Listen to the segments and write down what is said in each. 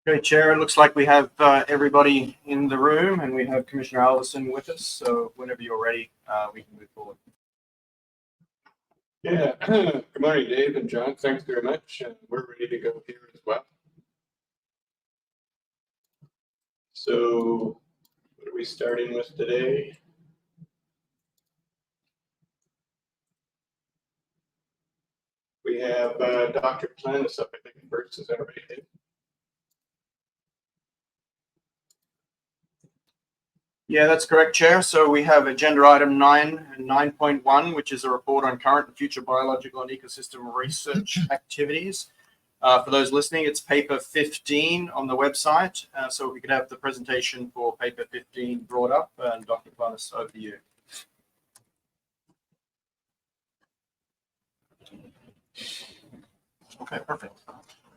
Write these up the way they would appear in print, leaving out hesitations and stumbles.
Okay, Chair, it looks like we have everybody in the room and we have Commissioner Allison with us. So whenever you're ready, we can move forward. Yeah, good morning, Dave and John. Thanks very much. We're ready to go here as well. So what are we starting with today? We have Dr. Planis up, I think, first. Is that right, Dave? Yeah, that's correct, Chair. So we have agenda item 9 and 9.1, which is a report on current and future biological and ecosystem research activities. For those listening, it's paper 15 on the website. So we could have the presentation for paper 15 brought up, and Dr. Planis, over to you. Okay, perfect.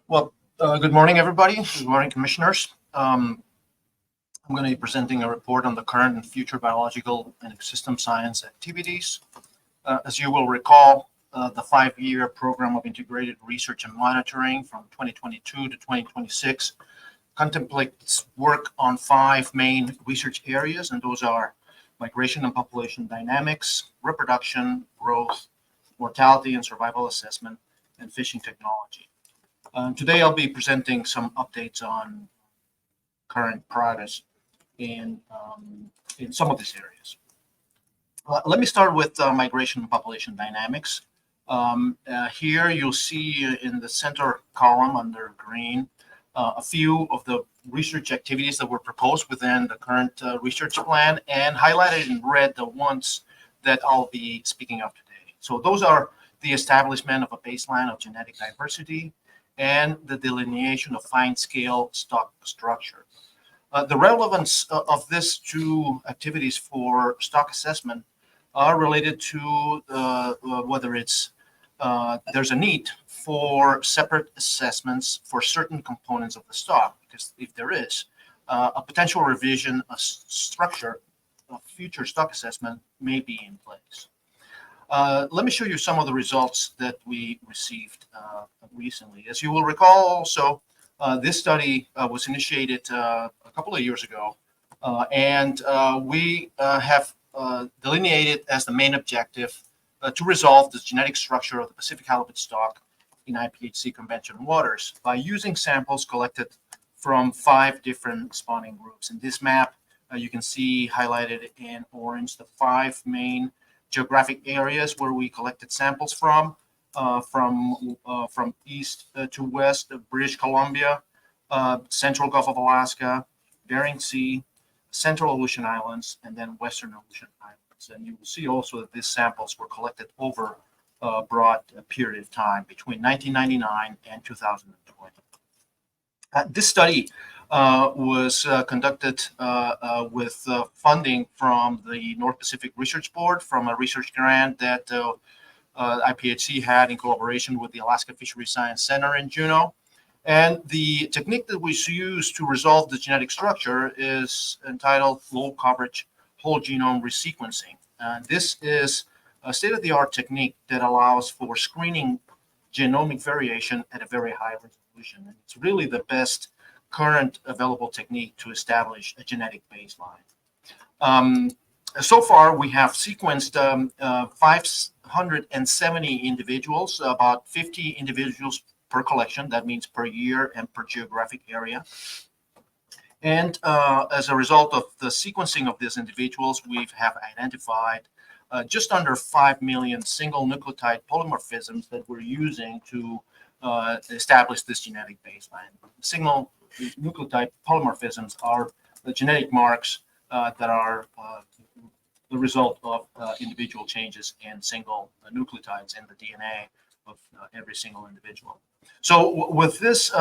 Well, good morning, everybody. Good morning, commissioners. I'm going to be presenting a report on the current and future biological and ecosystem science activities. As you will recall, the 5-year program of integrated research and monitoring from 2022 to 2026 contemplates work on 5 main research areas, and those are migration and population dynamics, reproduction, growth, mortality and survival assessment, and fishing technology. Today, I'll be presenting some updates on current progress in some of these areas. Let me start with migration and population dynamics. Here you'll see in the center column under green a few of the research activities that were proposed within the current research plan, and highlighted in red the ones that I'll be speaking of today. So those are the establishment of a baseline of genetic diversity and the delineation of fine-scale stock structure. The relevance of these 2 activities for stock assessment are related to whether it's there's a need for separate assessments for certain components of the stock, because if there is, a potential revision of structure of future stock assessment may be in place. Let me show you some of the results that we received recently. As you will recall also, this study was initiated a couple of years ago, and we have delineated as the main objective to resolve the genetic structure of the Pacific halibut stock in IPHC convention waters by using samples collected from 5 different spawning groups. In this map, you can see highlighted in orange the 5 main geographic areas where we collected samples from east to west of British Columbia, Central Gulf of Alaska, Bering Sea, Central Aleutian Islands, and then Western Aleutian Islands. And you will see also that these samples were collected over a broad period of time between 1999 and 2020. This study was conducted with funding from the North Pacific Research Board from a research grant that IPHC had in collaboration with the Alaska Fisheries Science Center in Juneau. And the technique that we use to resolve the genetic structure is entitled low coverage whole genome resequencing. This is a state-of-the-art technique that allows for screening genomic variation at a very high resolution. And it's really the best current available technique to establish a genetic baseline. So far, we have sequenced 570 individuals, about 50 individuals per collection. That means per year and per geographic area. And as a result of the sequencing of these individuals, we have identified just under 5 million single nucleotide polymorphisms that we're using to establish this genetic baseline. Single nucleotide polymorphisms are the genetic marks that are the result of individual changes in single nucleotides in the DNA of every single individual. So with this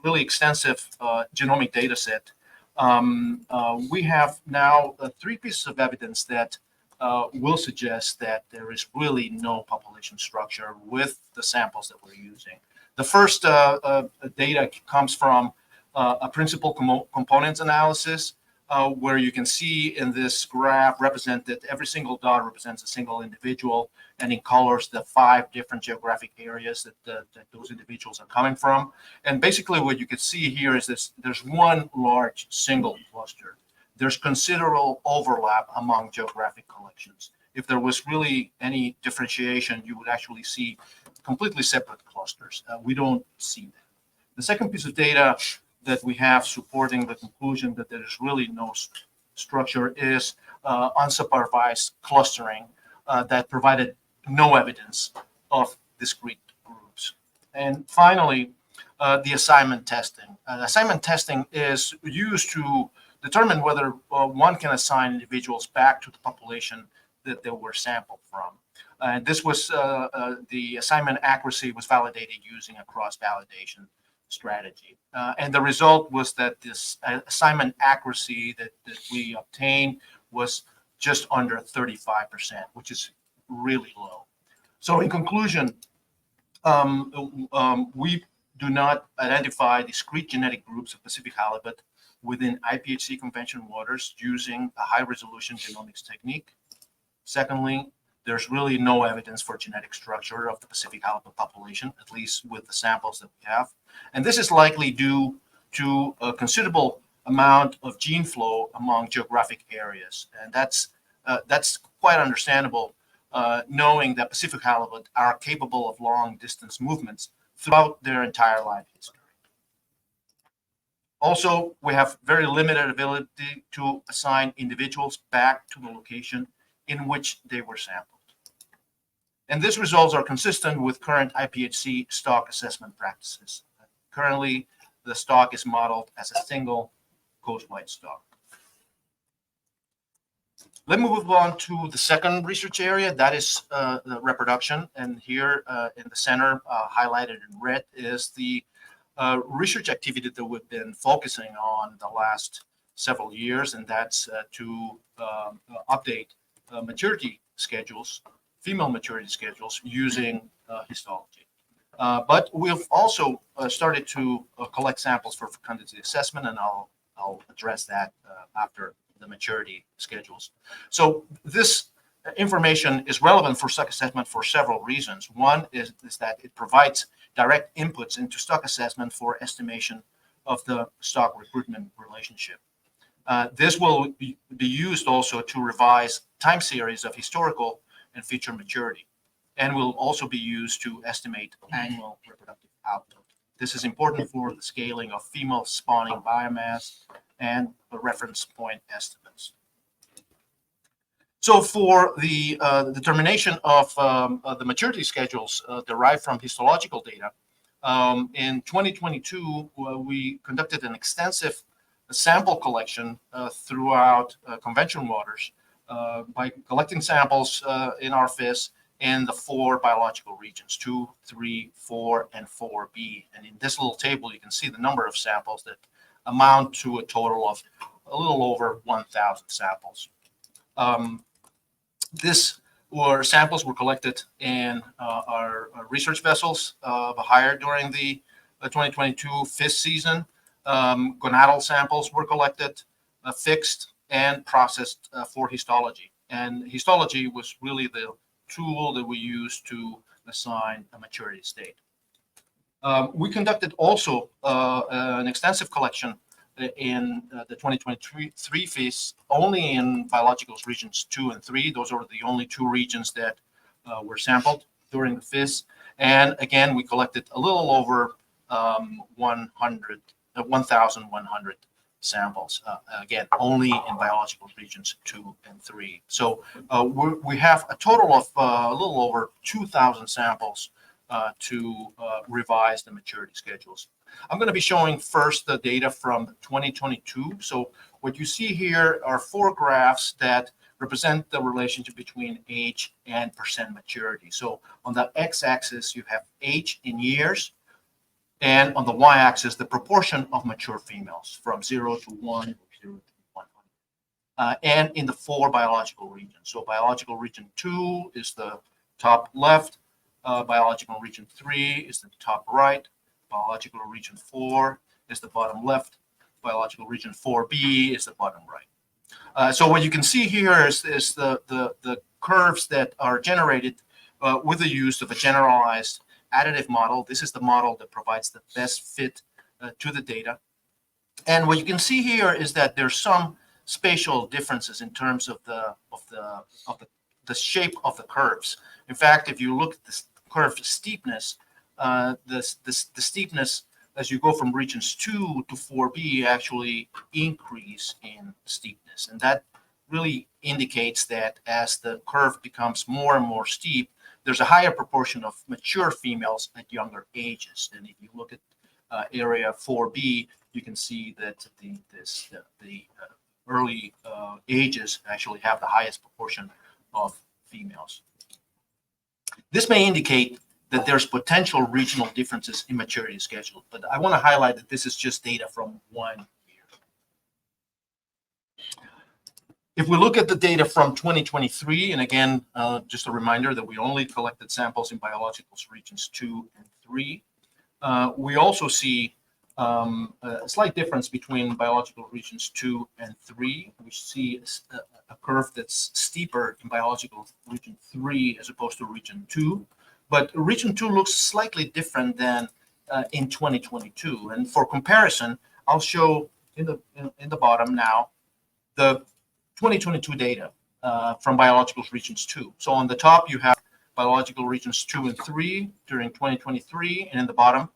really extensive genomic data set, we have now 3 pieces of evidence that will suggest that there is really no population structure with the samples that we're using. The first data comes from a principal components analysis where you can see in this graph represented every single dot represents a single individual, and in colors the 5 different geographic areas that those individuals are coming from. And basically what you can see here is this: there's one large single cluster. There's considerable overlap among geographic collections. If there was really any differentiation, you would actually see completely separate clusters. We don't see that. The second piece of data that we have supporting the conclusion that there is really no structure is unsupervised clustering that provided no evidence of discrete groups. And finally, the assignment testing. Assignment testing is used to determine whether one can assign individuals back to the population that they were sampled from. This was the assignment accuracy was validated using a cross-validation strategy. And the result was that this assignment accuracy that we obtained was just under 35%, which is really low. So in conclusion, we do not identify discrete genetic groups of Pacific halibut within IPHC convention waters using a high-resolution genomics technique. Secondly, there's really no evidence for genetic structure of the Pacific halibut population, at least with the samples that we have. And this is likely due to a considerable amount of gene flow among geographic areas. And that's quite understandable, knowing that Pacific halibut are capable of long-distance movements throughout their entire life history. Also, we have very limited ability to assign individuals back to the location in which they were sampled. And these results are consistent with current IPHC stock assessment practices. Currently, the stock is modeled as a single coastwide stock. Let me move on to the second research area, that is the reproduction. And here in the center, highlighted in red, is the research activity that we've been focusing on the last several years, and that's to update maturity schedules, female maturity schedules, using histology. But we've also started to collect samples for fecundity assessment, and I'll address that after the maturity schedules. So this information is relevant for stock assessment for several reasons. One is that it provides direct inputs into stock assessment for estimation of the stock recruitment relationship. This will be used also to revise time series of historical and future maturity, and will also be used to estimate annual reproductive output. This is important for the scaling of female spawning biomass and the reference point estimates. So for the determination of the maturity schedules derived from histological data, in 2022, we conducted an extensive sample collection throughout convention waters by collecting samples in our FIS in the 4 biological regions, 2, 3, 4, and 4B. And in this little table, you can see the number of samples that amount to a total of a little over 1,000 samples. Samples were collected in our research vessels hired during the 2022 FIS season. Gonadal samples were collected, fixed, and processed for histology. And histology was really the tool that we used to assign a maturity state. We conducted also an extensive collection in the 2023 FIS only in biologicals regions 2 and 3. Those are the only 2 regions that were sampled during the FIS. And again, we collected a little over 1,100 samples, again, only in biological regions 2 and 3. So we have a total of a little over 2,000 samples to revise the maturity schedules. I'm going to be showing first the data from 2022. So what you see here are 4 graphs that represent the relationship between age and percent maturity. So on the x-axis, you have age in years, and on the y-axis, the proportion of mature females from 0 to 1 or 0 to 100. And in the 4 biological regions. So biological region 2 is the top left, biological region 3 is the top right, biological region 4 is the bottom left, biological region 4B is the bottom right. So what you can see here is the curves that are generated with the use of a generalized additive model. This is the model that provides the best fit to the data. And what you can see here is that there's some spatial differences in terms of the shape of the curves. In fact, if you look at this curve steepness, the steepness as you go from regions 2 to 4B actually increase in steepness. And that really indicates that as the curve becomes more and more steep, there's a higher proportion of mature females at younger ages. And if you look at area 4B, you can see that the early ages actually have the highest proportion of females. This may indicate that there's potential regional differences in maturity schedule, but I want to highlight that this is just data from 1 year. If we look at the data from 2023, and again, just a reminder that we only collected samples in biologicals regions 2 and 3, we also see a slight difference between biological regions 2 and 3. We see a curve that's steeper in biological region 3 as opposed to region 2. But region 2 looks slightly different than in 2022. And for comparison, I'll show in the bottom now the 2022 data from biological regions 2. So on the top, you have biological regions 2 and 3 during 2023, and in the bottom,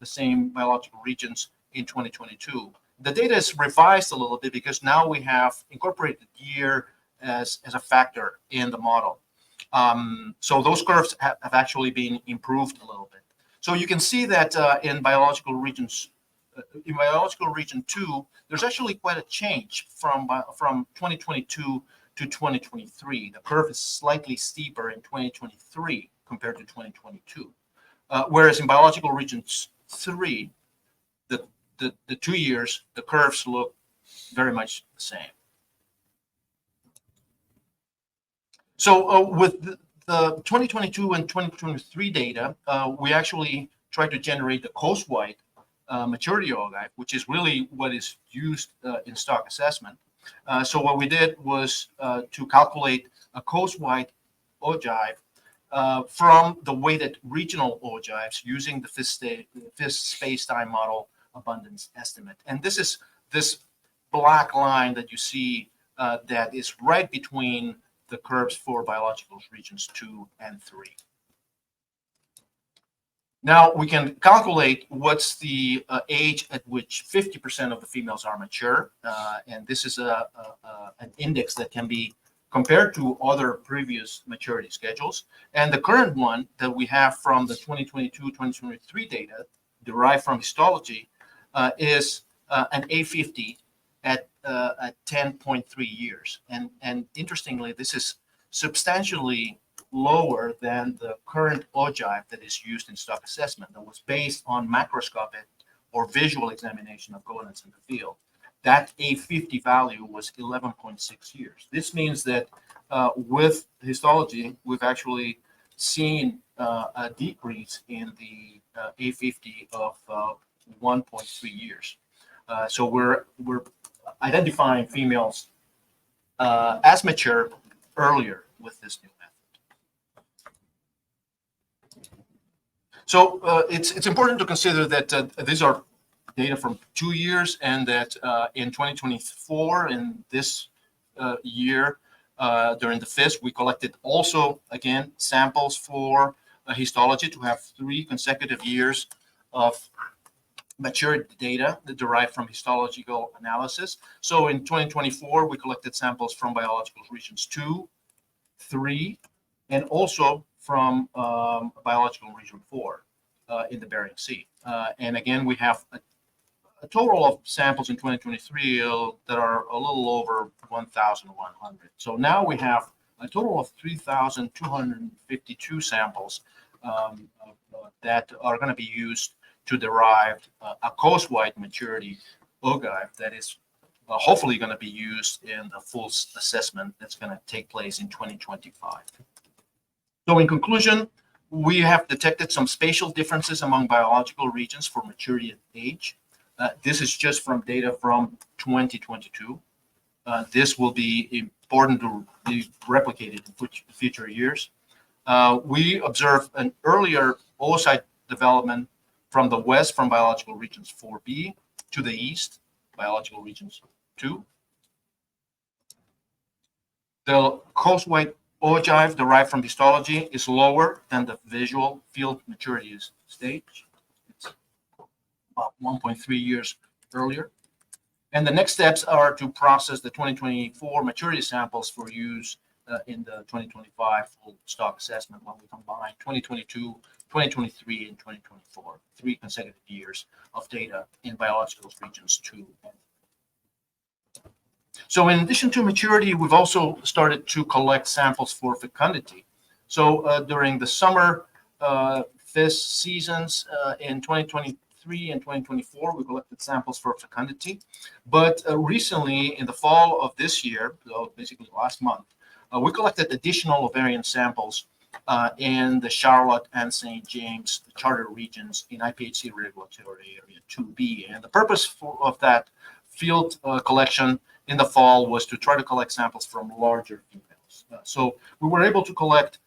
the same biological regions in 2022. The data is revised a little bit because now we have incorporated year as a factor in the model. So those curves have actually been improved a little bit. So you can see that in biological region 2, there's actually quite a change from 2022 to 2023. The curve is slightly steeper in 2023 compared to 2022. Whereas in biological regions 3, the 2 years, the curves look very much the same. So with the 2022 and 2023 data, we actually tried to generate the coast-wide maturity ogive, which is really what is used in stock assessment. So what we did was to calculate a coast-wide ogive from the weighted regional ogives using the FIS space-time model abundance estimate. And this is this black line that you see that is right between the curves for biologicals regions 2 and 3. Now we can calculate what's the age at which 50% of the females are mature, and this is an index that can be compared to other previous maturity schedules. And the current one that we have from the 2022-2023 data derived from histology is an A50 at 10.3 years. And interestingly, this is substantially lower than the current ogive that is used in stock assessment that was based on macroscopic or visual examination of gonads in the field. That A50 value was 11.6 years. This means that with histology, we've actually seen a decrease in the A50 of 1.3 years. So we're identifying females as mature earlier with this new method. So it's important to consider that these are data from 2 years, and that in 2024, in this year, during the FIS, we collected also, again, samples for histology to have 3 consecutive years of mature data that derived from histological analysis. So in 2024, we collected samples from biological regions 2, 3, and also from biological region 4 in the Bering Sea. And again, we have a total of samples in 2023 that are a little over 1,100. So now we have a total of 3,252 samples that are going to be used to derive a coast-wide maturity ogive that is hopefully going to be used in the full assessment that's going to take place in 2025. So in conclusion, we have detected some spatial differences among biological regions for maturity and age. This is just from data from 2022. This will be important to be replicated in future years. We observed an earlier oocyte development from the west, from biological regions 4B, to the east, biological regions 2. The coast-wide ogive derived from histology is lower than the visual field maturity stage. It's about 1.3 years earlier. And the next steps are to process the 2024 maturity samples for use in the 2025 full stock assessment when we combine 2022, 2023, and 2024, 3 consecutive years of data in biological regions 2 and 3. So in addition to maturity, we've also started to collect samples for fecundity. So during the summer fish seasons in 2023 and 2024, we collected samples for fecundity. But recently, in the fall of this year, so basically last month, we collected additional ovarian samples in the Charlotte and St. James charter regions in IPHC regulatory area 2B. And the purpose of that field collection in the fall was to try to collect samples from larger females. So we were able to collect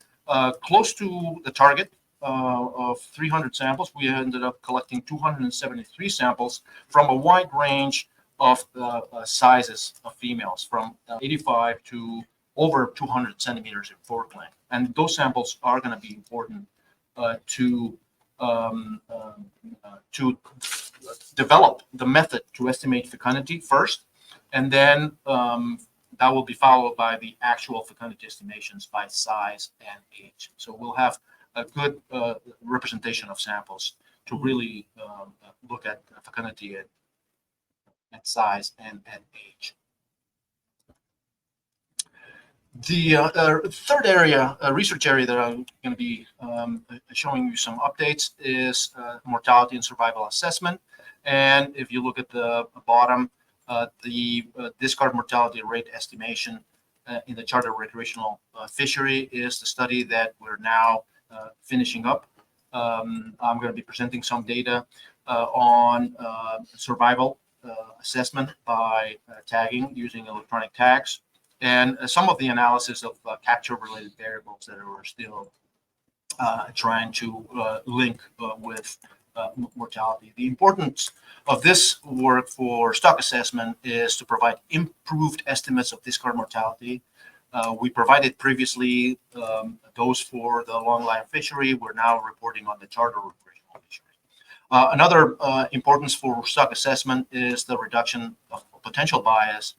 close to the target of 300 samples. We ended up collecting 273 samples from a wide range of sizes of females, from 85 to over 200 centimeters in fork length. And those samples are going to be important to develop the method to estimate fecundity first, and then that will be followed by the actual fecundity estimations by size and age. So we'll have a good representation of samples to really look at fecundity at size and at age. The third area, research area that I'm going to be showing you some updates is mortality and survival assessment. And if you look at the bottom, the discard mortality rate estimation in the charter recreational fishery is the study that we're now finishing up. I'm going to be presenting some data on survival assessment by tagging using electronic tags, and some of the analysis of capture-related variables that we're still trying to link with mortality. The importance of this work for stock assessment is to provide improved estimates of discard mortality. We provided previously those for the long-line fishery. We're now reporting on the charter recreational fishery. Another importance for stock assessment is the reduction of potential bias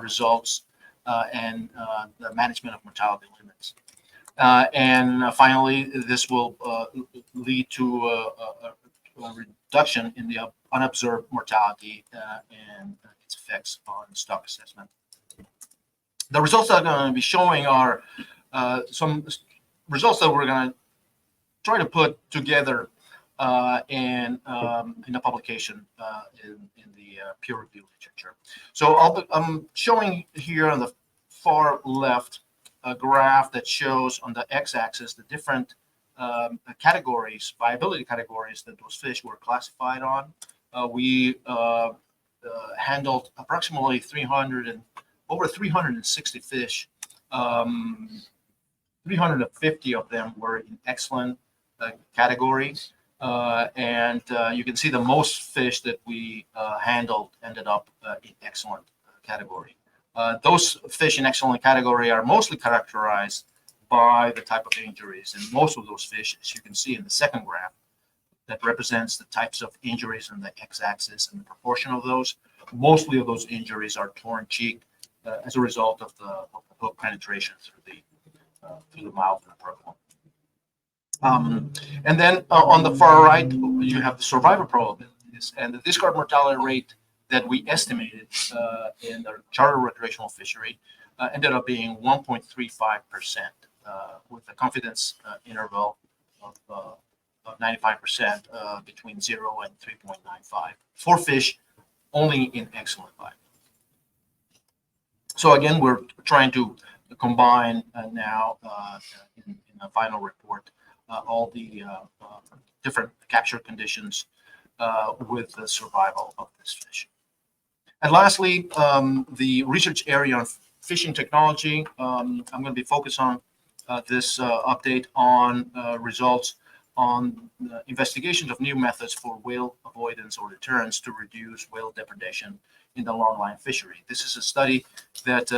results and the management of mortality limits. And finally, this will lead to a reduction in the unobserved mortality and its effects on stock assessment. The results that I'm going to be showing are some results that we're going to try to put together in a publication in the peer-reviewed literature. So I'm showing here on the far left a graph that shows on the x-axis the different categories, viability categories that those fish were classified on. We handled approximately over 360 fish. 350 of them were in excellent category. And you can see the most fish that we handled ended up in excellent category. Those fish in excellent category are mostly characterized by the type of injuries. And most of those fish, as you can see in the second graph, that represents the types of injuries on the x-axis and the proportion of those. Mostly of those injuries are torn cheek as a result of the hook penetration through the mouth and the peripheral. And then on the far right, you have the survival probabilities, and the discard mortality rate that we estimated in the charter recreational fishery ended up being 1.35%, with a confidence interval of 95% between 0 and 3.95 for fish only in excellent life. So again, we're trying to combine now in a final report all the different capture conditions with the survival of this fish. And lastly, the research area on fishing technology. I'm going to be focused on this update on results on investigations of new methods for whale avoidance or deterrence to reduce whale depredation in the longline fishery. This is a study that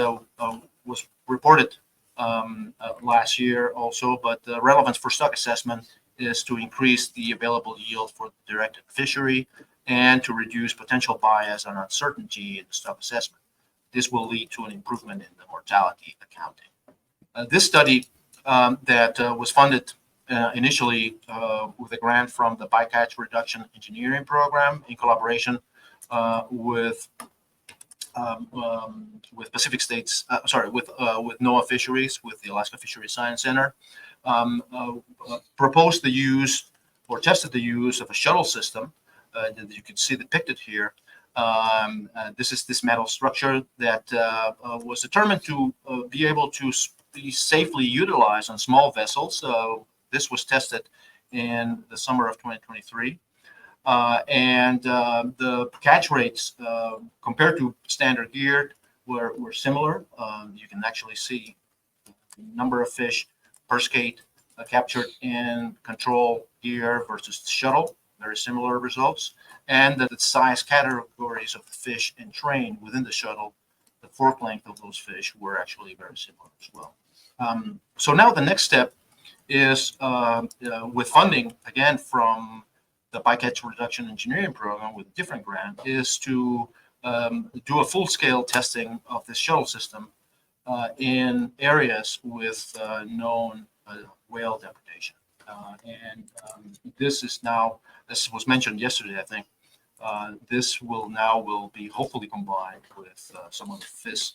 was reported last year also, but the relevance for stock assessment is to increase the available yield for the directed fishery and to reduce potential bias and uncertainty in the stock assessment. This will lead to an improvement in the mortality accounting. This study that was funded initially with a grant from the Bycatch Reduction Engineering Program in collaboration with Pacific States, with NOAA Fisheries, with the Alaska Fisheries Science Center, proposed the use or tested the use of a shuttle system that you can see depicted here. This is this metal structure that was determined to be able to be safely utilized on small vessels. This was tested in the summer of 2023. And the catch rates compared to standard gear were similar. You can actually see the number of fish per skate captured in control gear versus the shuttle, very similar results. And the size categories of the fish and train within the shuttle, the fork length of those fish were actually very similar as well. So now the next step is with funding, again, from the Bycatch Reduction Engineering Program with a different grant, is to do a full-scale testing of this shuttle system in areas with known whale depredation. This is now, this was mentioned yesterday, I think, this will be hopefully combined with some of the FIS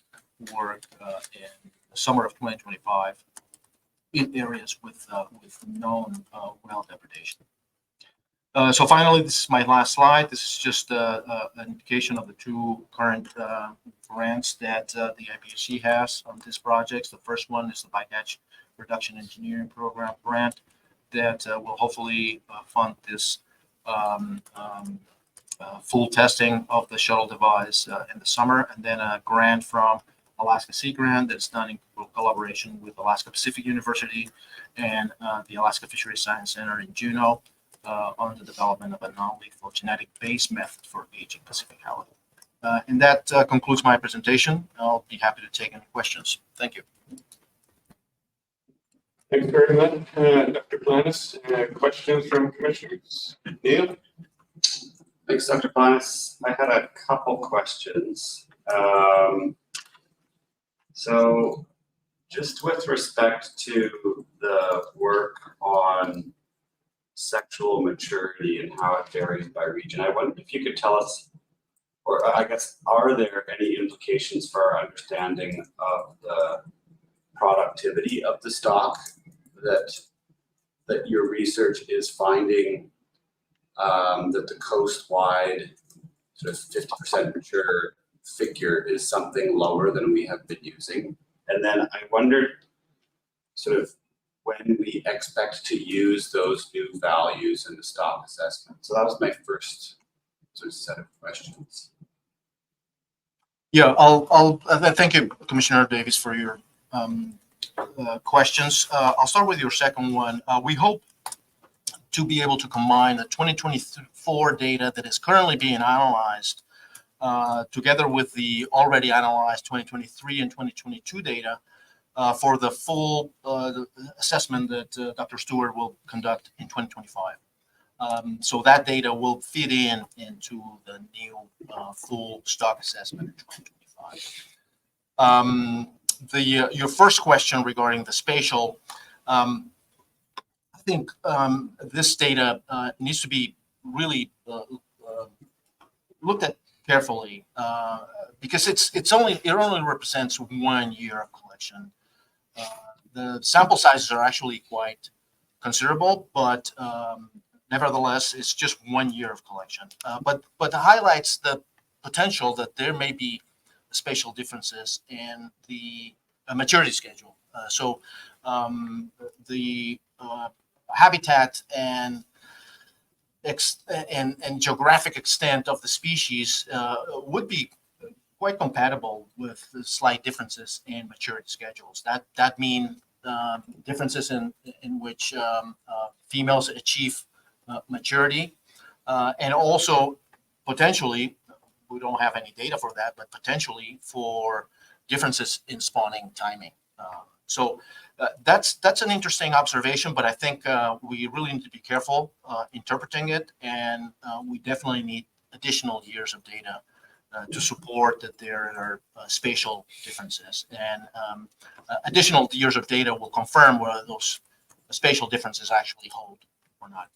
work in the summer of 2025 in areas with known whale depredation. So finally, this is my last slide. This is just an indication of the two current grants that the IPHC has on these projects. The first one is the Bycatch Reduction Engineering Program grant that will hopefully fund this full testing of the shuttle device in the summer, and then a grant from Alaska Sea Grant that's done in collaboration with Alaska Pacific University and the Alaska Fisheries Science Center in Juneau on the development of a non-lethal genetic-based method for gauging Pacific halibut. And that concludes my presentation. I'll be happy to take any questions. Thank you. Thanks very much, Dr. Planis. Questions from commissioners? Neil? Thanks, Dr. Planis. I had a couple questions. So just with respect to the work on sexual maturity and how it varies by region, I wonder if you could tell us, or I guess, are there any implications for our understanding of the productivity of the stock that your research is finding that the coast-wide sort of 50% mature figure is something lower than we have been using? And then I wondered sort of when we expect to use those new values in the stock assessment. So that was my first sort of set of questions. Yeah, I'll thank you, Commissioner Davis, for your questions. I'll start with your second one. We hope to be able to combine the 2024 data that is currently being analyzed together with the already analyzed 2023 and 2022 data for the full assessment that Dr. Stewart will conduct in 2025. So that data will feed into the new full stock assessment in 2025. Your first question regarding the spatial, I think this data needs to be really looked at carefully because it only represents 1 year of collection. The sample sizes are actually quite considerable, but nevertheless, it's just 1 year of collection. But it highlights the potential that there may be spatial differences in the maturity schedule. So the habitat and and geographic extent of the species would be quite compatible with the slight differences in maturity schedules. That mean differences in which females achieve maturity, and also potentially, we don't have any data for that, but potentially for differences in spawning timing. So that's an interesting observation, but I think we really need to be careful interpreting it, and we definitely need additional years of data to support that there are spatial differences, and additional years of data will confirm whether those spatial differences actually hold or not.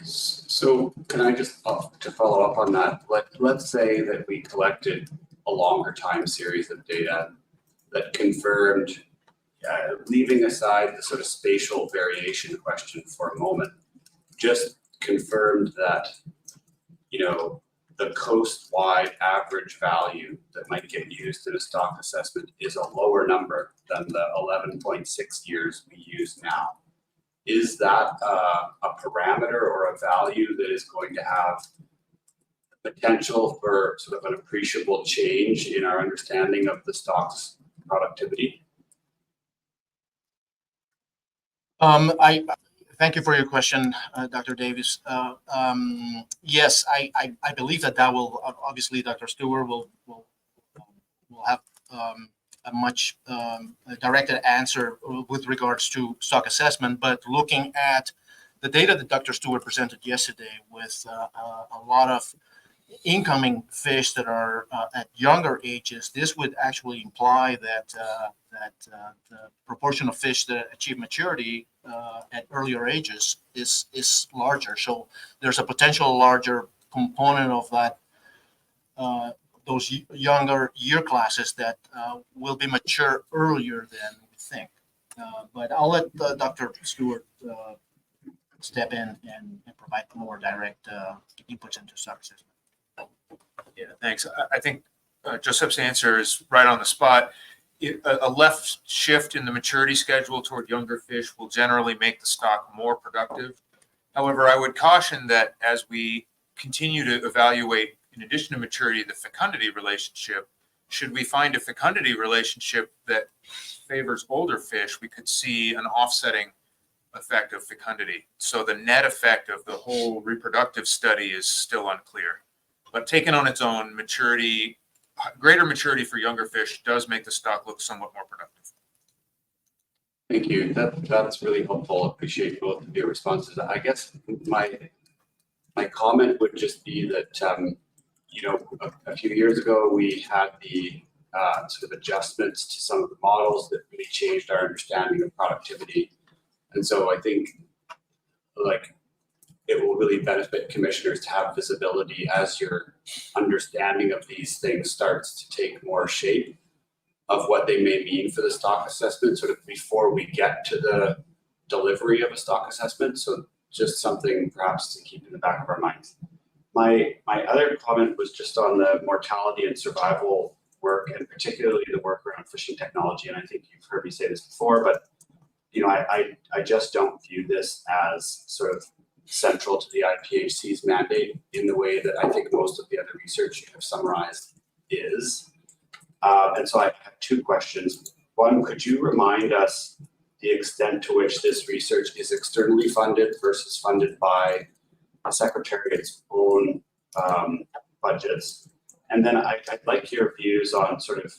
So can I just, to follow up on that, let's say that we collected a longer time series of data that confirmed, leaving aside the sort of spatial variation question for a moment, just confirmed that, the coast-wide average value that might get used in a stock assessment is a lower number than the 11.6 years we use now. Is that a parameter or a value that is going to have potential for sort of an appreciable change in our understanding of the stock's productivity? I thank you for your question, Dr. Davis. Yes, I believe that will obviously Dr. Stewart will have a much directed answer with regards to stock assessment. But looking at the data that Dr. Stewart presented yesterday with a lot of incoming fish that are at younger ages, this would actually imply that the proportion of fish that achieve maturity at earlier ages is larger. So there's a potential larger component of that those younger year classes that will be mature earlier than we think. But I'll let Dr. Stewart step in and provide more direct inputs into stock assessment. Yeah, thanks. I think Joseph's answer is right on the spot. A left shift in the maturity schedule toward younger fish will generally make the stock more productive. However, I would caution that as we continue to evaluate, in addition to maturity, the fecundity relationship, should we find a fecundity relationship that favors older fish, we could see an offsetting effect of fecundity. So the net effect of the whole reproductive study is still unclear. But taken on its own, maturity, greater maturity for younger fish does make the stock look somewhat more productive. Thank you. That's really helpful. Appreciate both of your responses. I guess my comment would just be that a few years ago we had the sort of adjustments to some of the models that really changed our understanding of productivity, and so I think it will really benefit commissioners to have visibility as your understanding of these things starts to take more shape of what they may mean for the stock assessment, sort of before we get to the delivery of a stock assessment. So just something perhaps to keep in the back of our minds. My other comment was just on the mortality and survival work, and particularly the work around fishing technology. And I think you've heard me say this before, but I just don't view this as sort of central to the IPHC's mandate in the way that I think most of the other research you have summarized is. And so I have two questions. One, could you remind us the extent to which this research is externally funded versus funded by the Secretariat's own budgets? And then I'd like your views on sort of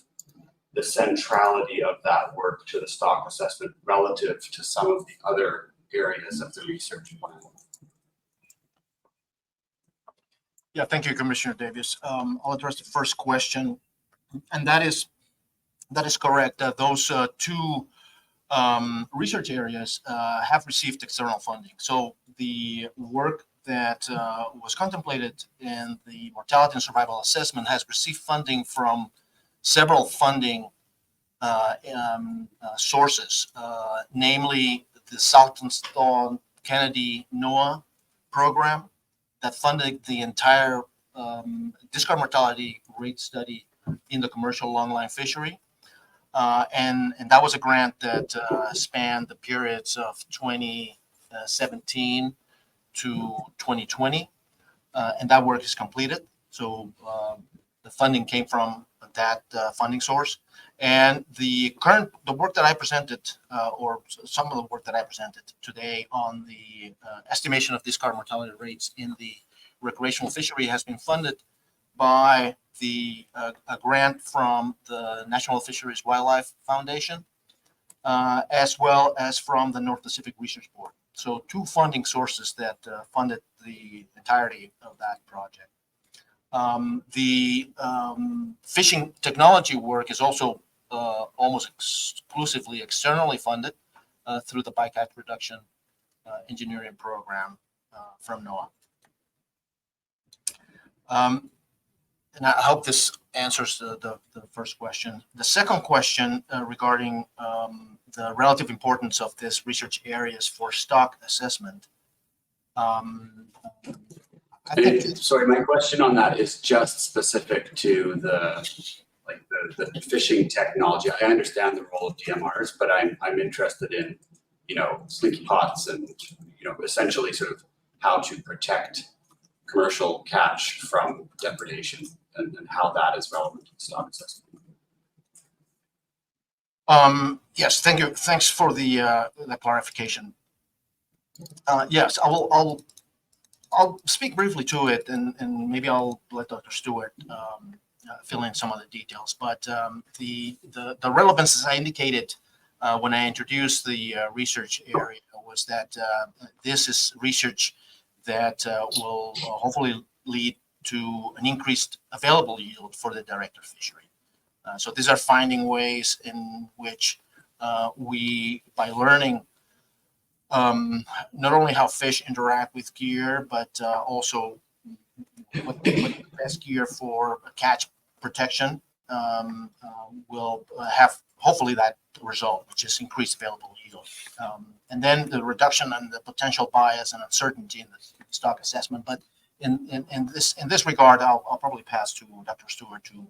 the centrality of that work to the stock assessment relative to some of the other areas of the research plan. Yeah, thank you, Commissioner Davis. I'll address the first question, and that is correct. Those two research areas have received external funding. So the work that was contemplated in the mortality and survival assessment has received funding from several funding sources, namely the Saltonstall Kennedy NOAA program that funded the entire discard mortality rate study in the commercial longline fishery. And that was a grant that spanned the periods of 2017 to 2020, and that work is completed. So the funding came from that funding source. And the work that I presented, or some of the work that I presented today on the estimation of discard mortality rates in the recreational fishery has been funded by a grant from the National Fisheries Wildlife Foundation, as well as from the North Pacific Research Board. So two funding sources that funded the entirety of that project. The fishing technology work is also almost exclusively externally funded through the bycatch reduction engineering program from NOAA. And I hope this answers the first question. The second question regarding the relative importance of this research areas for stock assessment. I think Sorry, my question on that is just specific to the fishing technology. I understand the role of DMRs, but I'm interested in, slinky pots and, essentially sort of how to protect commercial catch from depredation and how that is relevant to stock assessment. Yes, thank you. Thanks for the clarification. Yes, I'll speak briefly to it, and maybe I'll let Dr. Stewart fill in some of the details. But the relevance, as I indicated when I introduced the research area, was that this is research that will hopefully lead to an increased available yield for the director fishery. So these are finding ways in which we, by learning not only how fish interact with gear, but also what the best gear for catch protection will have hopefully that result, which is increased available yield. And then the reduction in the potential bias and uncertainty in the stock assessment. But in this regard, I'll probably pass to Dr. Stewart to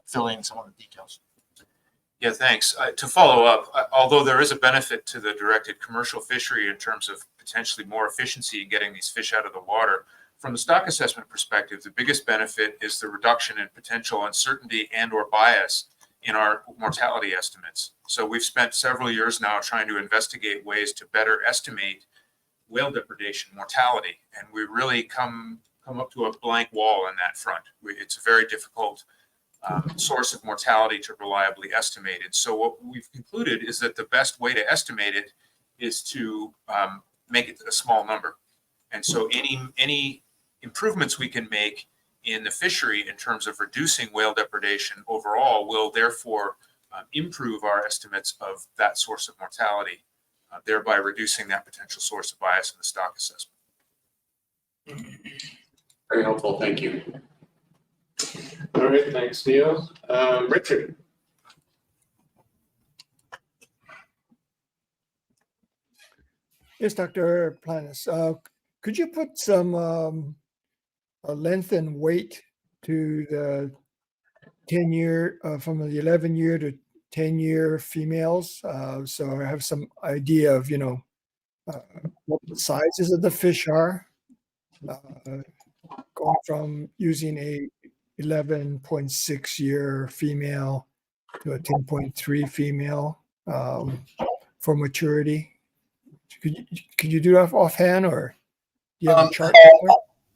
fill in some of the details. Yeah, thanks. To follow up, although there is a benefit to the directed commercial fishery in terms of potentially more efficiency in getting these fish out of the water, from the stock assessment perspective, the biggest benefit is the reduction in potential uncertainty and or bias in our mortality estimates. So we've spent several years now trying to investigate ways to better estimate whale depredation mortality, and we really come up to a blank wall on that front. It's a very difficult source of mortality to reliably estimate it. So what we've concluded is that the best way to estimate it is to make it a small number. And so any improvements we can make in the fishery in terms of reducing whale depredation overall will therefore improve our estimates of that source of mortality, thereby reducing that potential source of bias in the stock assessment. Very helpful, thank you. All right, thanks, Neil. Richard. Yes, Dr. Planas. Could you put some length and weight to the 10-year, from the 11-year to 10-year females? So I have some idea of, what the sizes of the fish are, going from using a 11.6-year female to a 10.3 female for maturity. Could you do that offhand, or do you have a chart?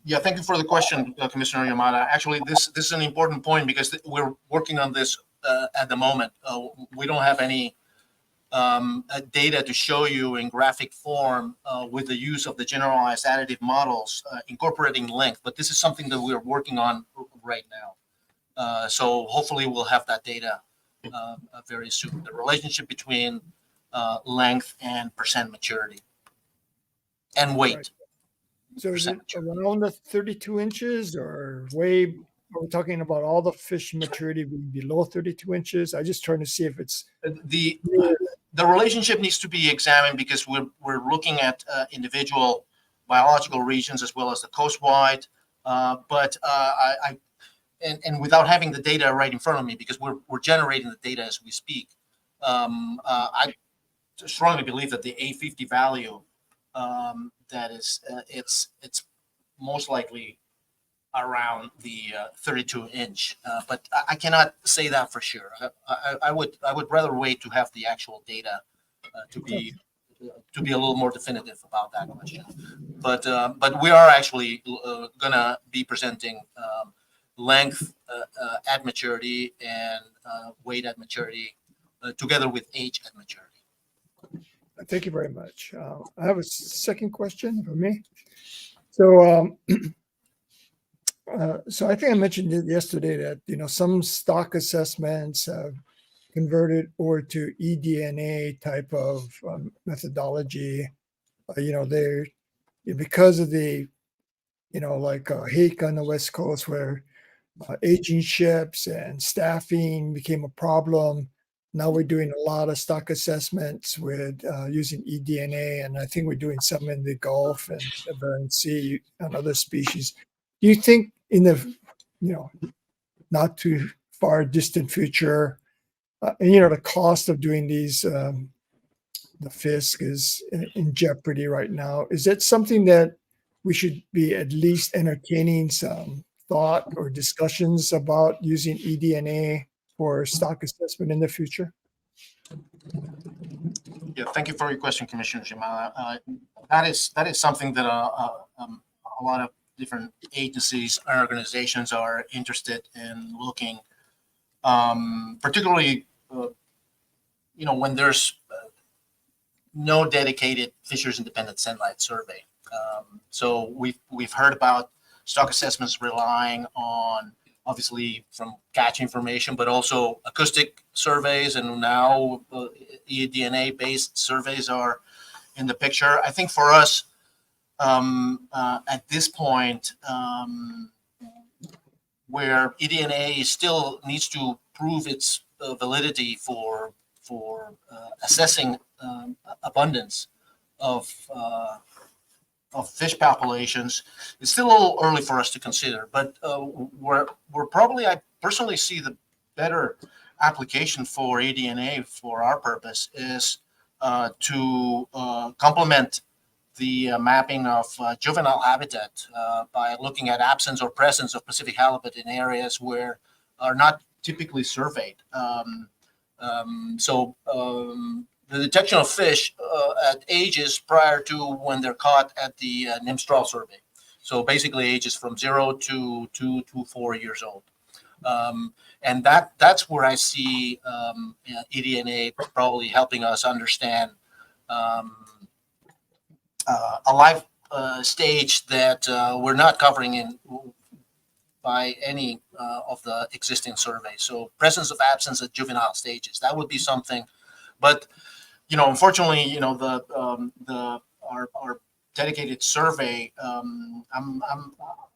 Yeah, thank you for the question, Commissioner Yamada. Actually, this is an important point because we're working on this at the moment. We don't have any data to show you in graphic form with the use of the generalized additive models incorporating length, but this is something that we're working on right now. So hopefully we'll have that data very soon. The relationship between length and percent maturity and weight. Right. So is it around the 32 inches or way? Are we talking about all the fish maturity being below 32 inches? I'm just trying to see if it's the relationship needs to be examined because we're looking at individual biological regions as well as the coastwide. But without having the data right in front of me, because we're generating the data as we speak, I strongly believe that the A50 value that is, it's most likely around the 32-inch, but I cannot say that for sure. I would rather wait to have the actual data to be a little more definitive about that question. But we are actually gonna be presenting length at maturity and weight at maturity together with age at maturity. Thank you very much. I have a second question for me. So, so I think I mentioned it yesterday that, you know, some stock assessments have converted over to eDNA type of methodology. You know, they're because of the, you know, like Hake on the West Coast where aging ships and staffing became a problem. Now we're doing a lot of stock assessments with using eDNA, and I think we're doing some in the Gulf and the Bering Sea and other species. Do you think in the, you know, not too far distant future, and you know, the cost of doing these, the FISC is in jeopardy right now. Is that something that we should be at least entertaining some thought or discussions about using eDNA for stock assessment in the future? Yeah, thank you for your question, Commissioner Shimala. That is something that a lot of different agencies and organizations are interested in looking, particularly, you know, when there's no dedicated Fisheries Independent Satellite Survey. So we've heard about stock assessments relying on, obviously, from catch information, but also acoustic surveys, and now eDNA-based surveys are in the picture. I think for us, at this point, where eDNA still needs to prove its validity for assessing abundance of fish populations, it's still a little early for us to consider. But we're probably, I personally see the better application for eDNA for our purpose is to complement the mapping of juvenile habitat by looking at absence or presence of Pacific halibut in areas where are not typically surveyed. The detection of fish at ages prior to when they're caught at the NIMSTRAL survey. So basically ages from 0 to 2 to 4 years old. And that's where I see eDNA probably helping us understand a life stage that we're not covering in by any of the existing surveys. So presence of absence at juvenile stages, that would be something. But you know, unfortunately, you know, our dedicated survey, I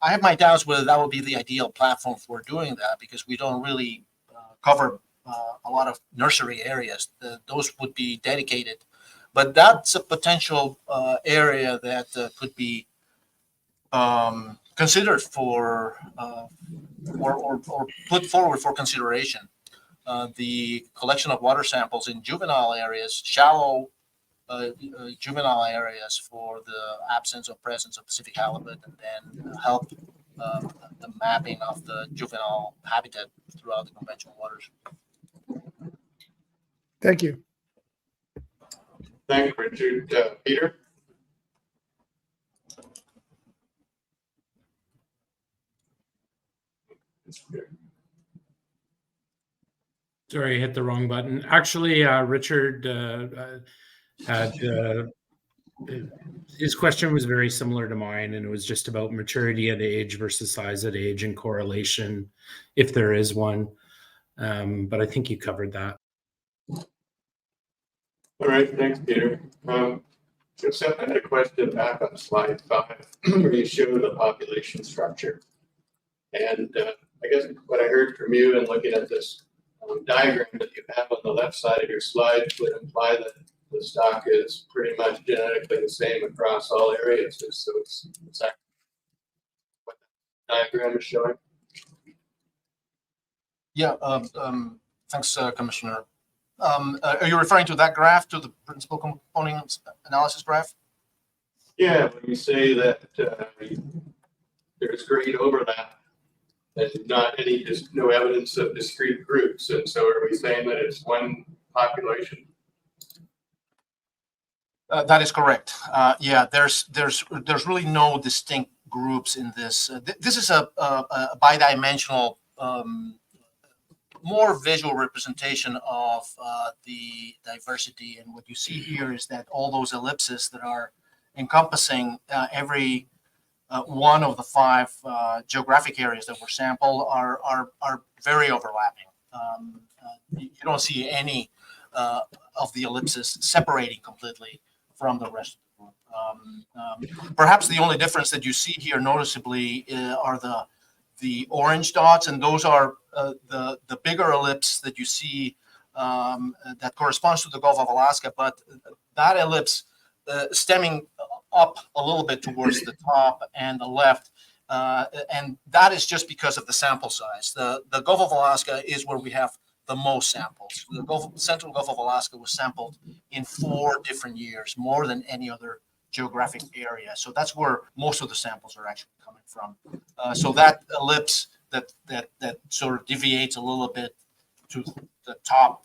have my doubts whether that would be the ideal platform for doing that, because we don't really cover a lot of nursery areas. Those would be dedicated, but that's a potential area that could be considered for or put forward for consideration. The collection of water samples in juvenile areas, shallow juvenile areas, for the absence or presence of Pacific halibut, and then help the mapping of the juvenile habitat throughout the conventional waters. Thank you. Thank you, Richard. Peter? Sorry, I hit the wrong button. Actually, Richard had his question was very similar to mine, and it was just about maturity at age versus size at age and correlation, if there is one. But I think you covered that. All right, thanks, Peter. Joseph, I had a question back on slide 5, where you show the population structure. And I guess what I heard from you and looking at this diagram that you have on the left side of your slide would imply that the stock is pretty much genetically the same across all areas. So it's exactly what the diagram is showing. Yeah, thanks, Commissioner. Are you referring to that graph, to the principal component analysis graph? Yeah, when you say that there's great overlap and not any, there's no evidence of discrete groups, and so are we saying that it's one population? That is correct. Yeah, there's really no distinct groups in this. This is a bidimensional, more visual representation of the diversity. And what you see here is that all those ellipses that are encompassing every one of the 5 geographic areas that were sampled are very overlapping. You don't see any of the ellipses separating completely from the rest of the group. Perhaps the only difference that you see here noticeably are the orange dots, and those are the bigger ellipse that you see that corresponds to the Gulf of Alaska, but that ellipse stemming up a little bit towards the top and the left, and that is just because of the sample size. The Gulf of Alaska is where we have the most samples. The Central Gulf of Alaska was sampled in 4 different years, more than any other geographic area. So that's where most of the samples are actually coming from. So that ellipse that sort of deviates a little bit to the top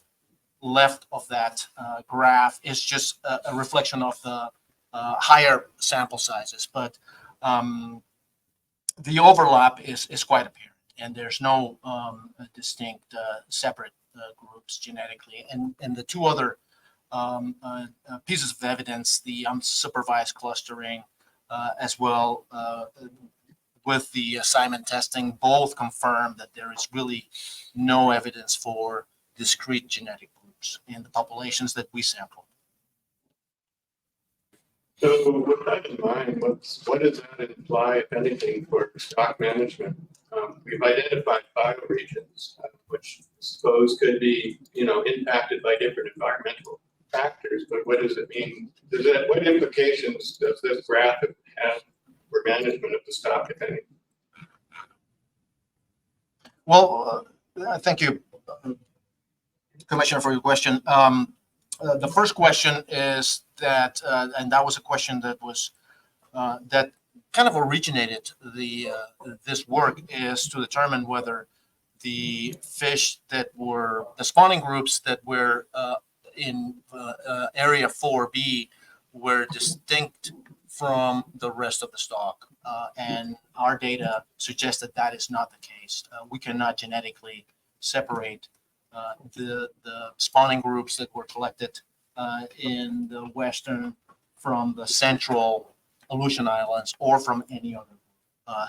left of that graph is just a reflection of the higher sample sizes. But the overlap is quite apparent, and there's no distinct separate groups genetically. And the 2 other pieces of evidence, the unsupervised clustering as well with the assignment testing, both confirm that there is really no evidence for discrete genetic groups in the populations that we sampled. So with that in mind, what does that imply, if anything, for stock management? We've identified bioregions, which I suppose could be, impacted by different environmental factors, but what does it mean? What implications does this graph have for management of the stock, if any? Well, thank you, Commissioner, for your question. The first question is that, and that was a question that was that kind of originated this work, is to determine whether the fish that were the spawning groups that were in area 4B were distinct from the rest of the stock, and our data suggests that that is not the case. We cannot genetically separate the spawning groups that were collected in the western from the central Aleutian Islands or from any other.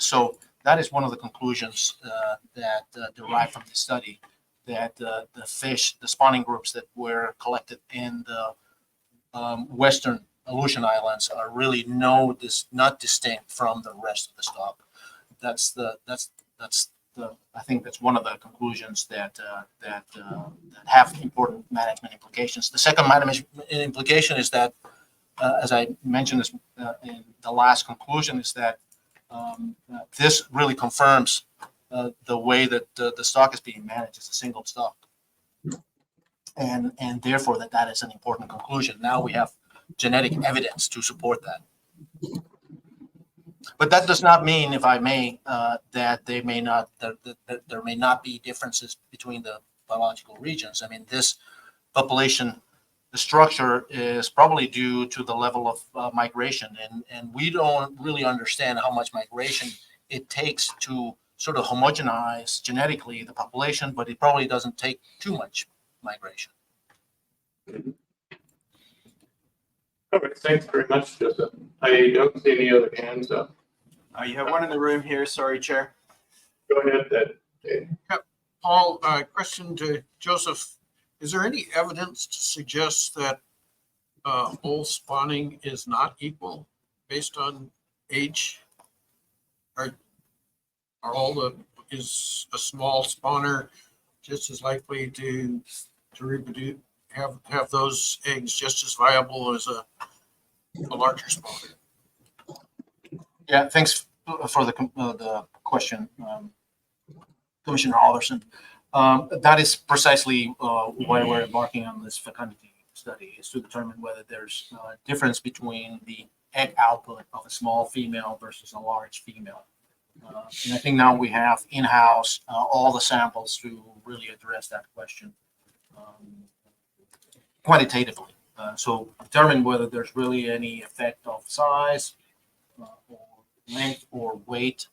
So that is one of the conclusions that derive from the study, that the spawning groups that were collected in the western Aleutian Islands are really not distinct from the rest of the stock. I think that's one of the conclusions that have important management implications. The second management implication is that, as I mentioned in the last conclusion, is that this really confirms the way that the stock is being managed as a single stock, and therefore that is an important conclusion. Now we have genetic evidence to support that. But that does not mean, if I may, that there may not be differences between the biological regions. I mean, this population, the structure is probably due to the level of migration, and we don't really understand how much migration it takes to sort of homogenize genetically the population, but it probably doesn't take too much migration. All right, thanks very much, Joseph. I don't see any other hands up. You have one in the room here. Sorry, Chair. Go ahead, Ed. Paul, question to Joseph. Is there any evidence to suggest that bull spawning is not equal based on age? Is a small spawner just as likely to reproduce, have those eggs just as viable as a larger spawner? Yeah, thanks for the question, Commissioner Alderson. That is precisely why we're embarking on this fecundity study, is to determine whether there's a difference between the egg output of a small female versus a large female. And I think now we have in-house all the samples to really address that question quantitatively. So determine whether there's really any effect of size or length or weight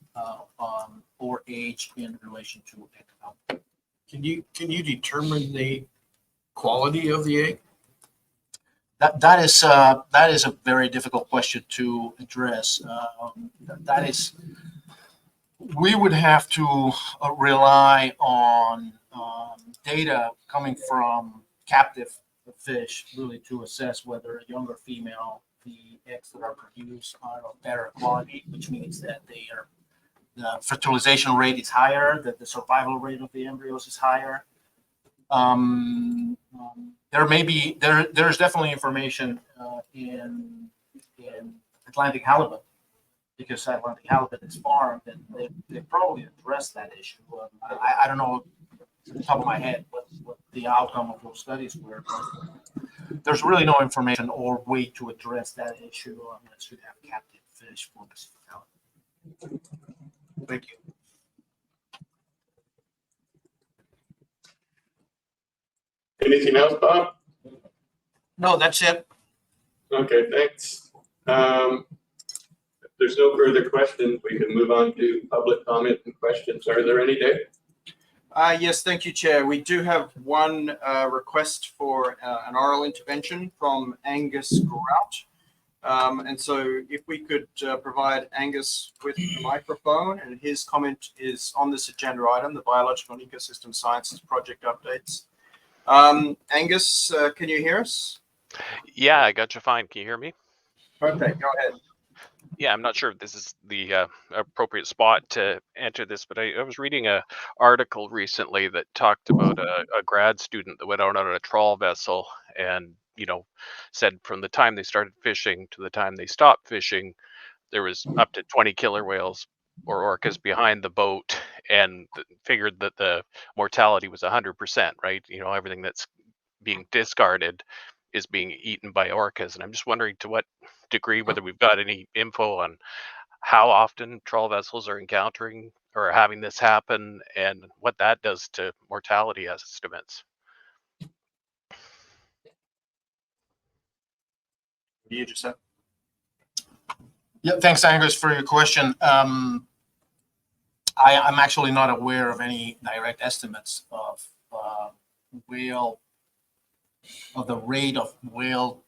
or age in relation to egg output. Can you determine the quality of the egg? That is a very difficult question to address. We would have to rely on data coming from captive fish really to assess whether a younger female, the eggs that are produced are of better quality, which means that the fertilization rate is higher, that the survival rate of the embryos is higher. There's definitely information in Atlantic halibut, because Atlantic halibut is farmed, and they probably addressed that issue. I don't know off the top of my head what the outcome of those studies were, but there's really no information or way to address that issue unless you have captive fish for Pacific halibut. Thank you. Anything else, Bob? No, that's it. Okay, thanks. If there's no further questions, we can move on to public comment and questions. Are there any, Dave? Yes, thank you, Chair. We do have one request for an oral intervention from Angus Grout. And so if we could provide Angus with the microphone, and his comment is on this agenda item, the Biological and Ecosystem Sciences Project updates. Angus, can you hear us? Yeah, I got you fine. Can you hear me? Okay, go ahead. Yeah, I'm not sure if this is the appropriate spot to enter this, but I was reading a article recently that talked about a grad student that went out on a trawl vessel and, said from the time they started fishing to the time they stopped fishing, there was up to 20 killer whales or orcas behind the boat, and figured that the mortality was 100%, right? Everything that's being discarded is being eaten by orcas. And I'm just wondering to what degree, whether we've got any info on how often trawl vessels are encountering or having this happen, and what that does to mortality estimates. You just said. Yeah, thanks, Angus, for your question. I'm actually not aware of any direct estimates of the rate of whale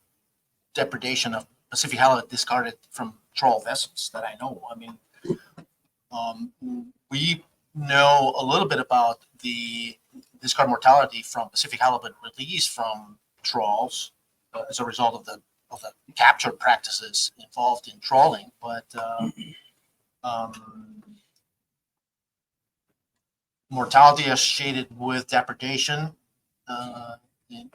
depredation of Pacific halibut discarded from trawl vessels that I know. I mean, we know a little bit about the discard mortality from Pacific halibut released from trawls as a result of the capture practices involved in trawling, but mortality associated with depredation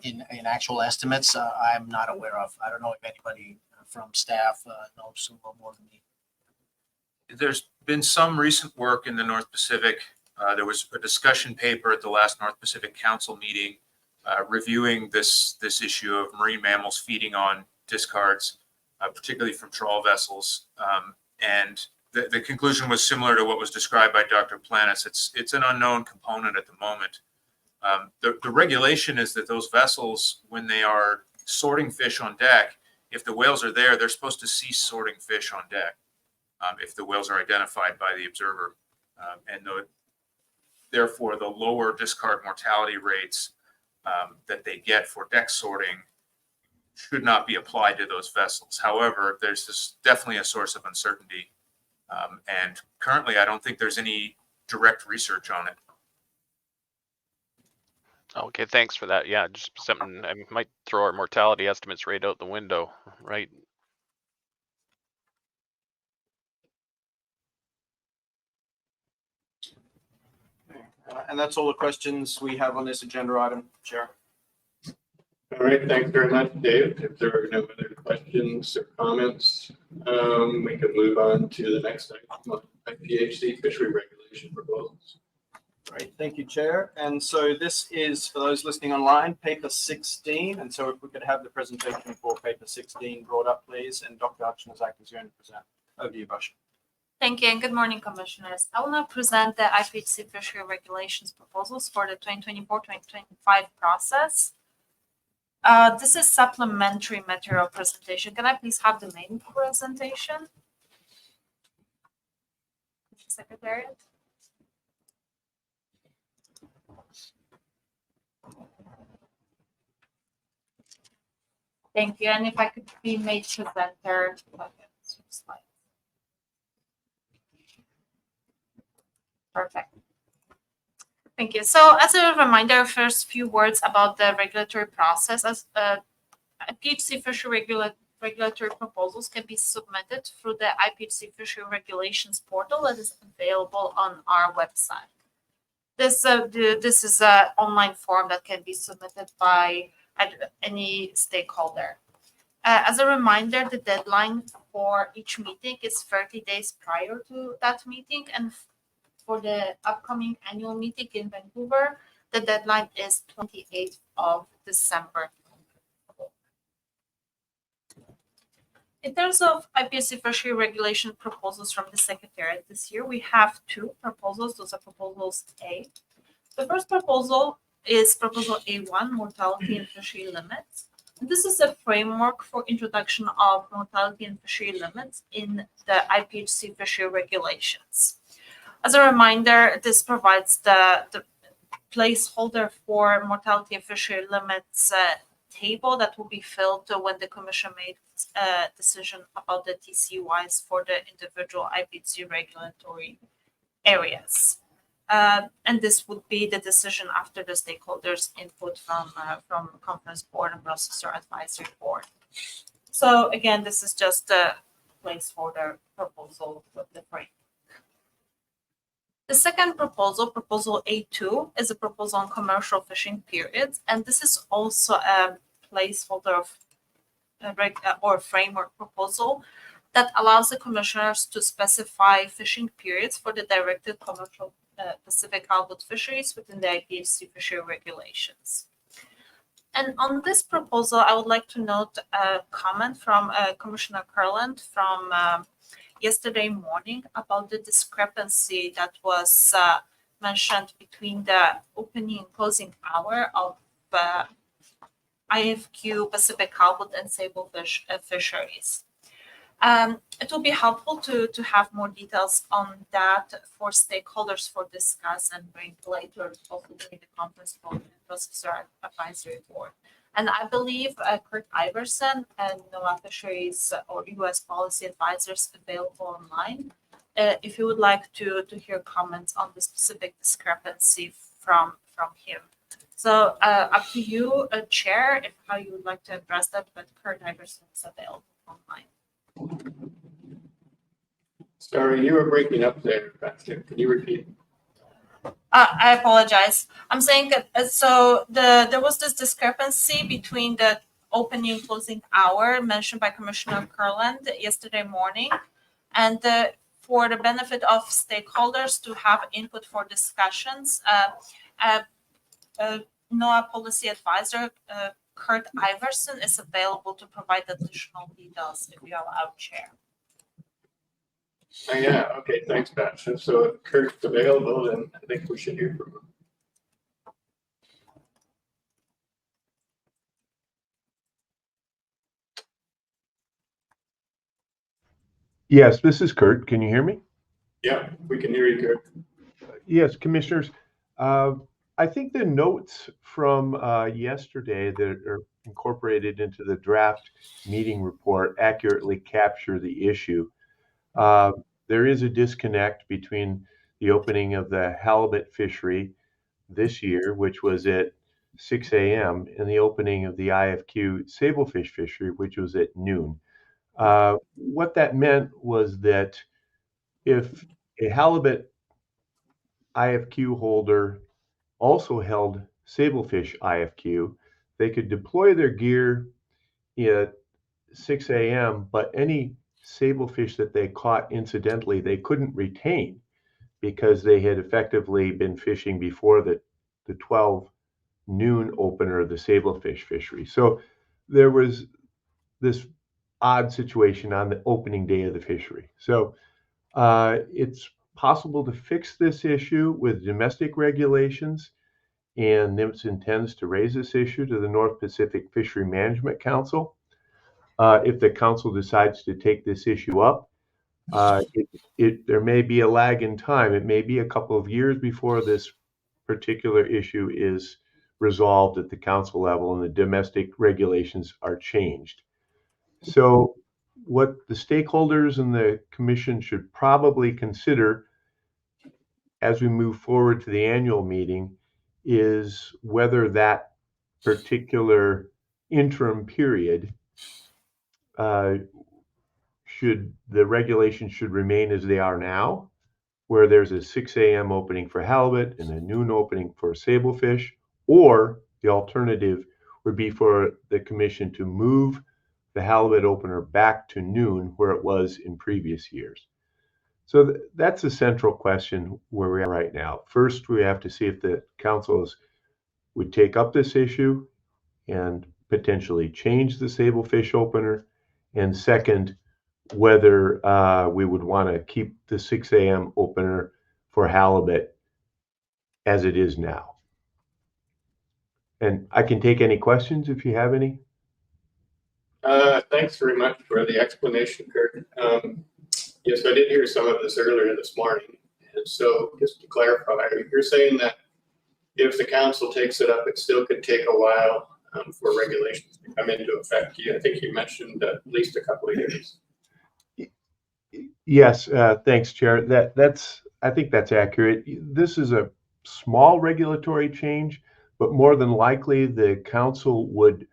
in actual estimates, I'm not aware of. I don't know if anybody from staff knows a little more than me. There's been some recent work in the North Pacific. There was a discussion paper at the last North Pacific Council meeting reviewing this issue of marine mammals feeding on discards, particularly from trawl vessels. And the conclusion was similar to what was described by Dr. Planis. It's an unknown component at the moment. The regulation is that those vessels, when they are sorting fish on deck, if the whales are there, they're supposed to cease sorting fish on deck if the whales are identified by the observer. Therefore, the lower discard mortality rates that they get for deck sorting should not be applied to those vessels. However, there's definitely a source of uncertainty. And currently, I don't think there's any direct research on it. Okay, thanks for that. Yeah, just something, I might throw our mortality estimates right out the window, right? And that's all the questions we have on this agenda item, Chair. All right, thanks very much, Dave. If there are no other questions or comments, we can move on to the next item, IPHC fishery regulation proposals. Great, thank you, Chair. And so this is, for those listening online, paper 16. And so if we could have the presentation for paper 16 brought up, please. And Dr. Hutchinson is going to present. Over to you, Basha. Thank you and good morning, Commissioners. I will now present the IPHC fishery regulations proposals for the 2024-2025 process. This is supplementary material presentation. Can I please have the main presentation? Secretariat. Thank you. And if I could be made presenter. Slide. Perfect. Thank you. So as a reminder, first few words about the regulatory process. As IPHC fishery regulatory proposals can be submitted through the IPHC fishery regulations portal that is available on our website. This is an online form that can be submitted by any stakeholder. As a reminder, the deadline for each meeting is 30 days prior to that meeting, and for the upcoming annual meeting in Vancouver, the deadline is 28th of December. In terms of IPHC fishery regulation proposals from the Secretariat this year, we have two proposals. Those are proposals A. The first proposal is proposal A1, mortality and fishery limits. And this is a framework for introduction of mortality and fishery limits in the IPHC fishery regulations. As a reminder, this provides the placeholder for mortality and fishery limits table that will be filled when the Commission made a decision about the TCYs for the individual IPHC regulatory areas. And this would be the decision after the stakeholders' input from Conference Board and Processor Advisory Board. So again, this is just a placeholder proposal with the framework. The second proposal, proposal A2, is a proposal on commercial fishing periods, and this is also a placeholder of or framework proposal that allows the commissioners to specify fishing periods for the directed commercial Pacific halibut fisheries within the IPHC fishery regulations. And on this proposal, I would like to note a comment from Commissioner Kurland from yesterday morning about the discrepancy that was mentioned between the opening and closing hour of IFQ Pacific halibut and sablefish fisheries. It will be helpful to have more details on that for stakeholders for discuss and bring later also during the conference board and Processor Advisory Board. And I believe Kurt Iverson and NOAA Fisheries or U.S. policy advisors available online if you would like to hear comments on the specific discrepancy from him. So up to you, Chair, if how you would like to address that, but Kurt Iverson is available online. Sorry, you were breaking up there, Pastor. Can you repeat? I apologize. I'm saying that there was this discrepancy between the opening and closing hour mentioned by Commissioner Kurland yesterday morning, and for the benefit of stakeholders to have input for discussions, NOAA policy advisor Kurt Iverson is available to provide additional details if you allow, Chair. Yeah, okay, thanks, Pat. So if Kurt's available, then I think we should hear from him. Yes, this is Kurt. Can you hear me? Yeah, we can hear you, Kurt. Yes, commissioners. I think the notes from yesterday that are incorporated into the draft meeting report accurately capture the issue. There is a disconnect between the opening of the halibut fishery this year, which was at 6 a.m., and the opening of the IFQ sablefish fishery, which was at noon. What that meant was that if a halibut IFQ holder also held sablefish IFQ, they could deploy their gear at 6 a.m., but any sablefish that they caught incidentally, they couldn't retain because they had effectively been fishing before the 12 noon opener of the sablefish fishery. So there was this odd situation on the opening day of the fishery. So it's possible to fix this issue with domestic regulations, and NIMS intends to raise this issue to the North Pacific Fishery Management Council. If the council decides to take this issue up, there may be a lag in time. It may be a couple of years before this particular issue is resolved at the council level and the domestic regulations are changed. So what the stakeholders and the commission should probably consider as we move forward to the annual meeting is whether that particular interim period the regulations should remain as they are now, where there's a 6 a.m. opening for halibut and a noon opening for sablefish, or the alternative would be for the commission to move the halibut opener back to noon where it was in previous years. So that's a central question where we are right now. First, we have to see if the councils would take up this issue and potentially change the sablefish opener. And second, whether we would want to keep the 6 a.m. opener for halibut as it is now. And I can take any questions if you have any. Thanks very much for the explanation, Kurt. Yes, I did hear some of this earlier this morning. And so just to clarify, you're saying that if the council takes it up, it still could take a while for regulations to come into effect. I think you mentioned at least a couple of years. Yes, thanks, Chair. I think that's accurate. This is a small regulatory change, but more than likely the council would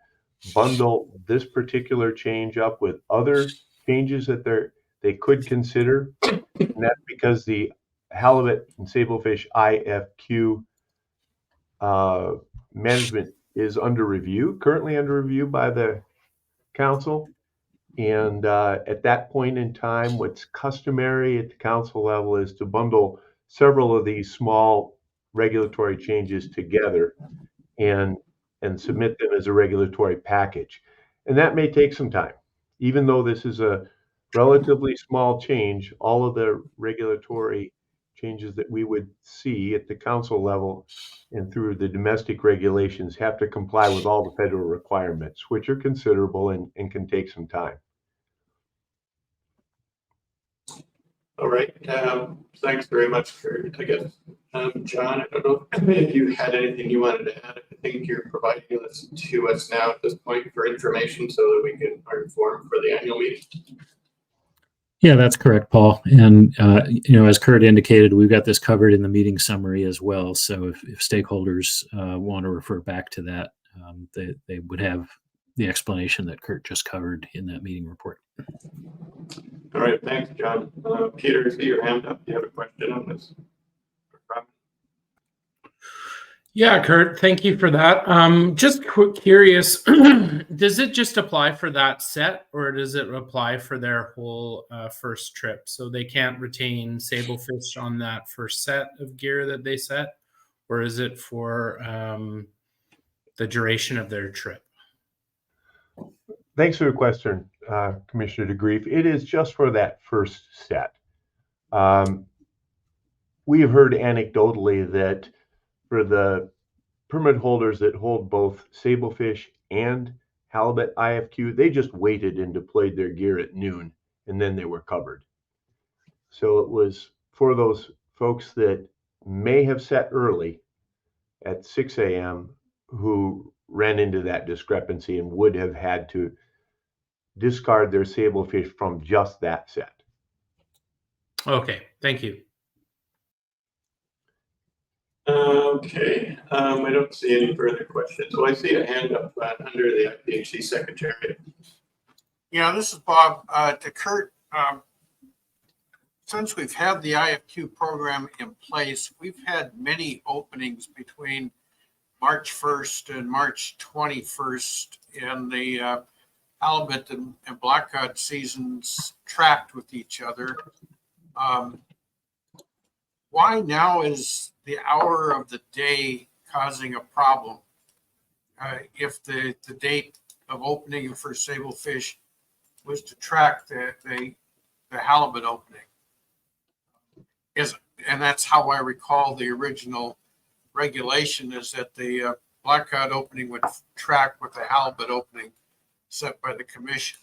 bundle this particular change up with other changes that they could consider. And that's because the halibut and sablefish IFQ management is currently under review by the council. And at that point in time, what's customary at the council level is to bundle several of these small regulatory changes together and submit them as a regulatory package. And that may take some time. Even though this is a relatively small change, all of the regulatory changes that we would see at the council level and through the domestic regulations have to comply with all the federal requirements, which are considerable and can take some time. All right. Thanks very much for, I guess, John, I don't know if you had anything you wanted to add. I think you're providing this to us now at this point for information so that we can inform for the annual meeting. Yeah, that's correct, Paul. And, as Kurt indicated, we've got this covered in the meeting summary as well. So if stakeholders want to refer back to that, they would have the explanation that Kurt just covered in that meeting report. All right, thanks, John. Peter, I see your hand up. Do you have a question on this? Yeah, Kurt, thank you for that. Just curious, does it just apply for that set or does it apply for their whole first trip? So they can't retain sablefish on that first set of gear that they set, or is it for the duration of their trip? Thanks for the question, Commissioner DeGrief. It is just for that first set. We have heard anecdotally that for the permit holders that hold both sablefish and halibut IFQ, they just waited and deployed their gear at noon, and then they were covered. So it was for those folks that may have set early at 6 a.m. who ran into that discrepancy and would have had to discard their sablefish from just that set. Okay, thank you. Okay, I don't see any further questions. So I see a hand up under the IPHC Secretariat. Yeah, this is Bob. To Kurt, since we've had the IFQ program in place, we've had many openings between March 1st and March 21st, and the halibut and blackcod seasons tracked with each other. why now is the hour of the day causing a problem? If the date of opening for sablefish was to track the halibut opening. And that's how I recall the original regulation, is that the blackcod opening would track with the halibut opening set by the commission.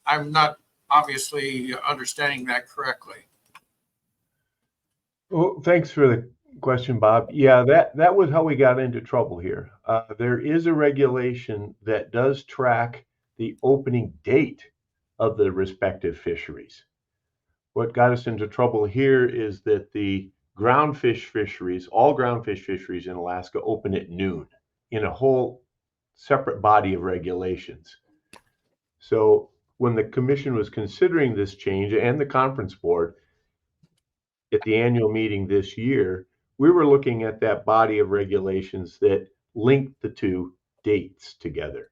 I'm not obviously understanding that correctly. Well, thanks for the question, Bob. Yeah, that was how we got into trouble here. There is a regulation that does track the opening date of the respective fisheries. What got us into trouble here is that the groundfish fisheries, all groundfish fisheries in Alaska, open at noon in a whole separate body of regulations. So when the commission was considering this change, and the conference board at the annual meeting this year, we were looking at that body of regulations that linked the two dates together.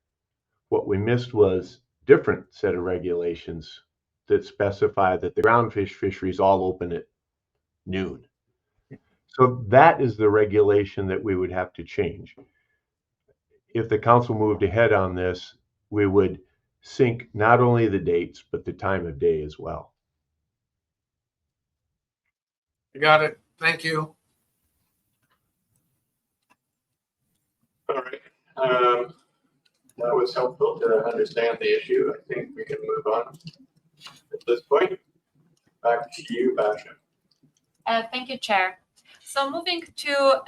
What we missed was a different set of regulations that specify that the groundfish fisheries all open at noon. So that is the regulation that we would have to change. If the council moved ahead on this, we would sync not only the dates, but the time of day as well. You got it. Thank you. All right. That was helpful to understand the issue. I think we can move on at this point. Back to you, Basha. Thank you, Chair. So moving to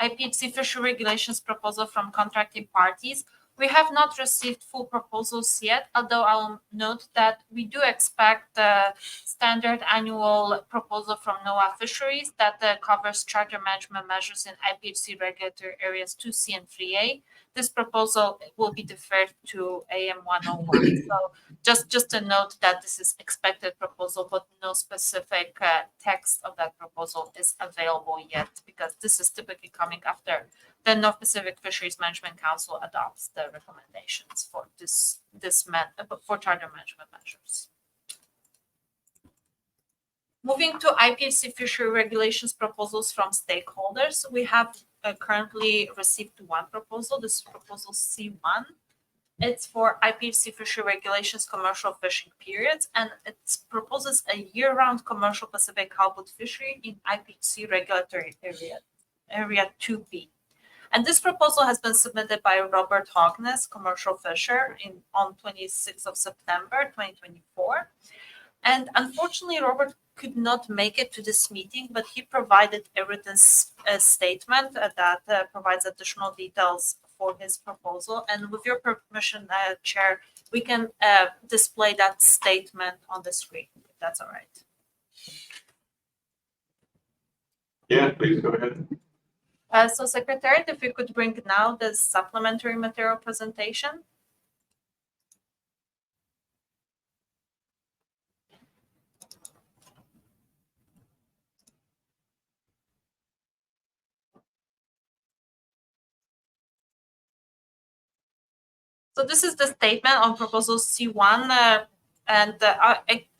IPHC fishery regulations proposal from contracting parties, we have not received full proposals yet, although I'll note that we do expect the standard annual proposal from NOAA Fisheries that covers charter management measures in IPHC regulatory areas 2C and 3A. This proposal will be deferred to IM100. So just a note that this is expected proposal, but no specific text of that proposal is available yet, because this is typically coming after the North Pacific Fisheries Management Council adopts the recommendations for for charter management measures. Moving to IPHC fishery regulations proposals from stakeholders, we have currently received one proposal. This is proposal C1. It's for IPHC fishery regulations commercial fishing periods, and it proposes a year-round commercial Pacific halibut fishery in IPHC regulatory area 2B. And this proposal has been submitted by Robert Hognes, commercial fisher, on 26th of September 2024. And unfortunately, Robert could not make it to this meeting, but he provided a written statement that provides additional details for his proposal. And with your permission, Chair, we can display that statement on the screen, if that's all right. Yeah, please go ahead. So Secretariat, if you could bring now the supplementary material presentation. So this is the statement on proposal C1, and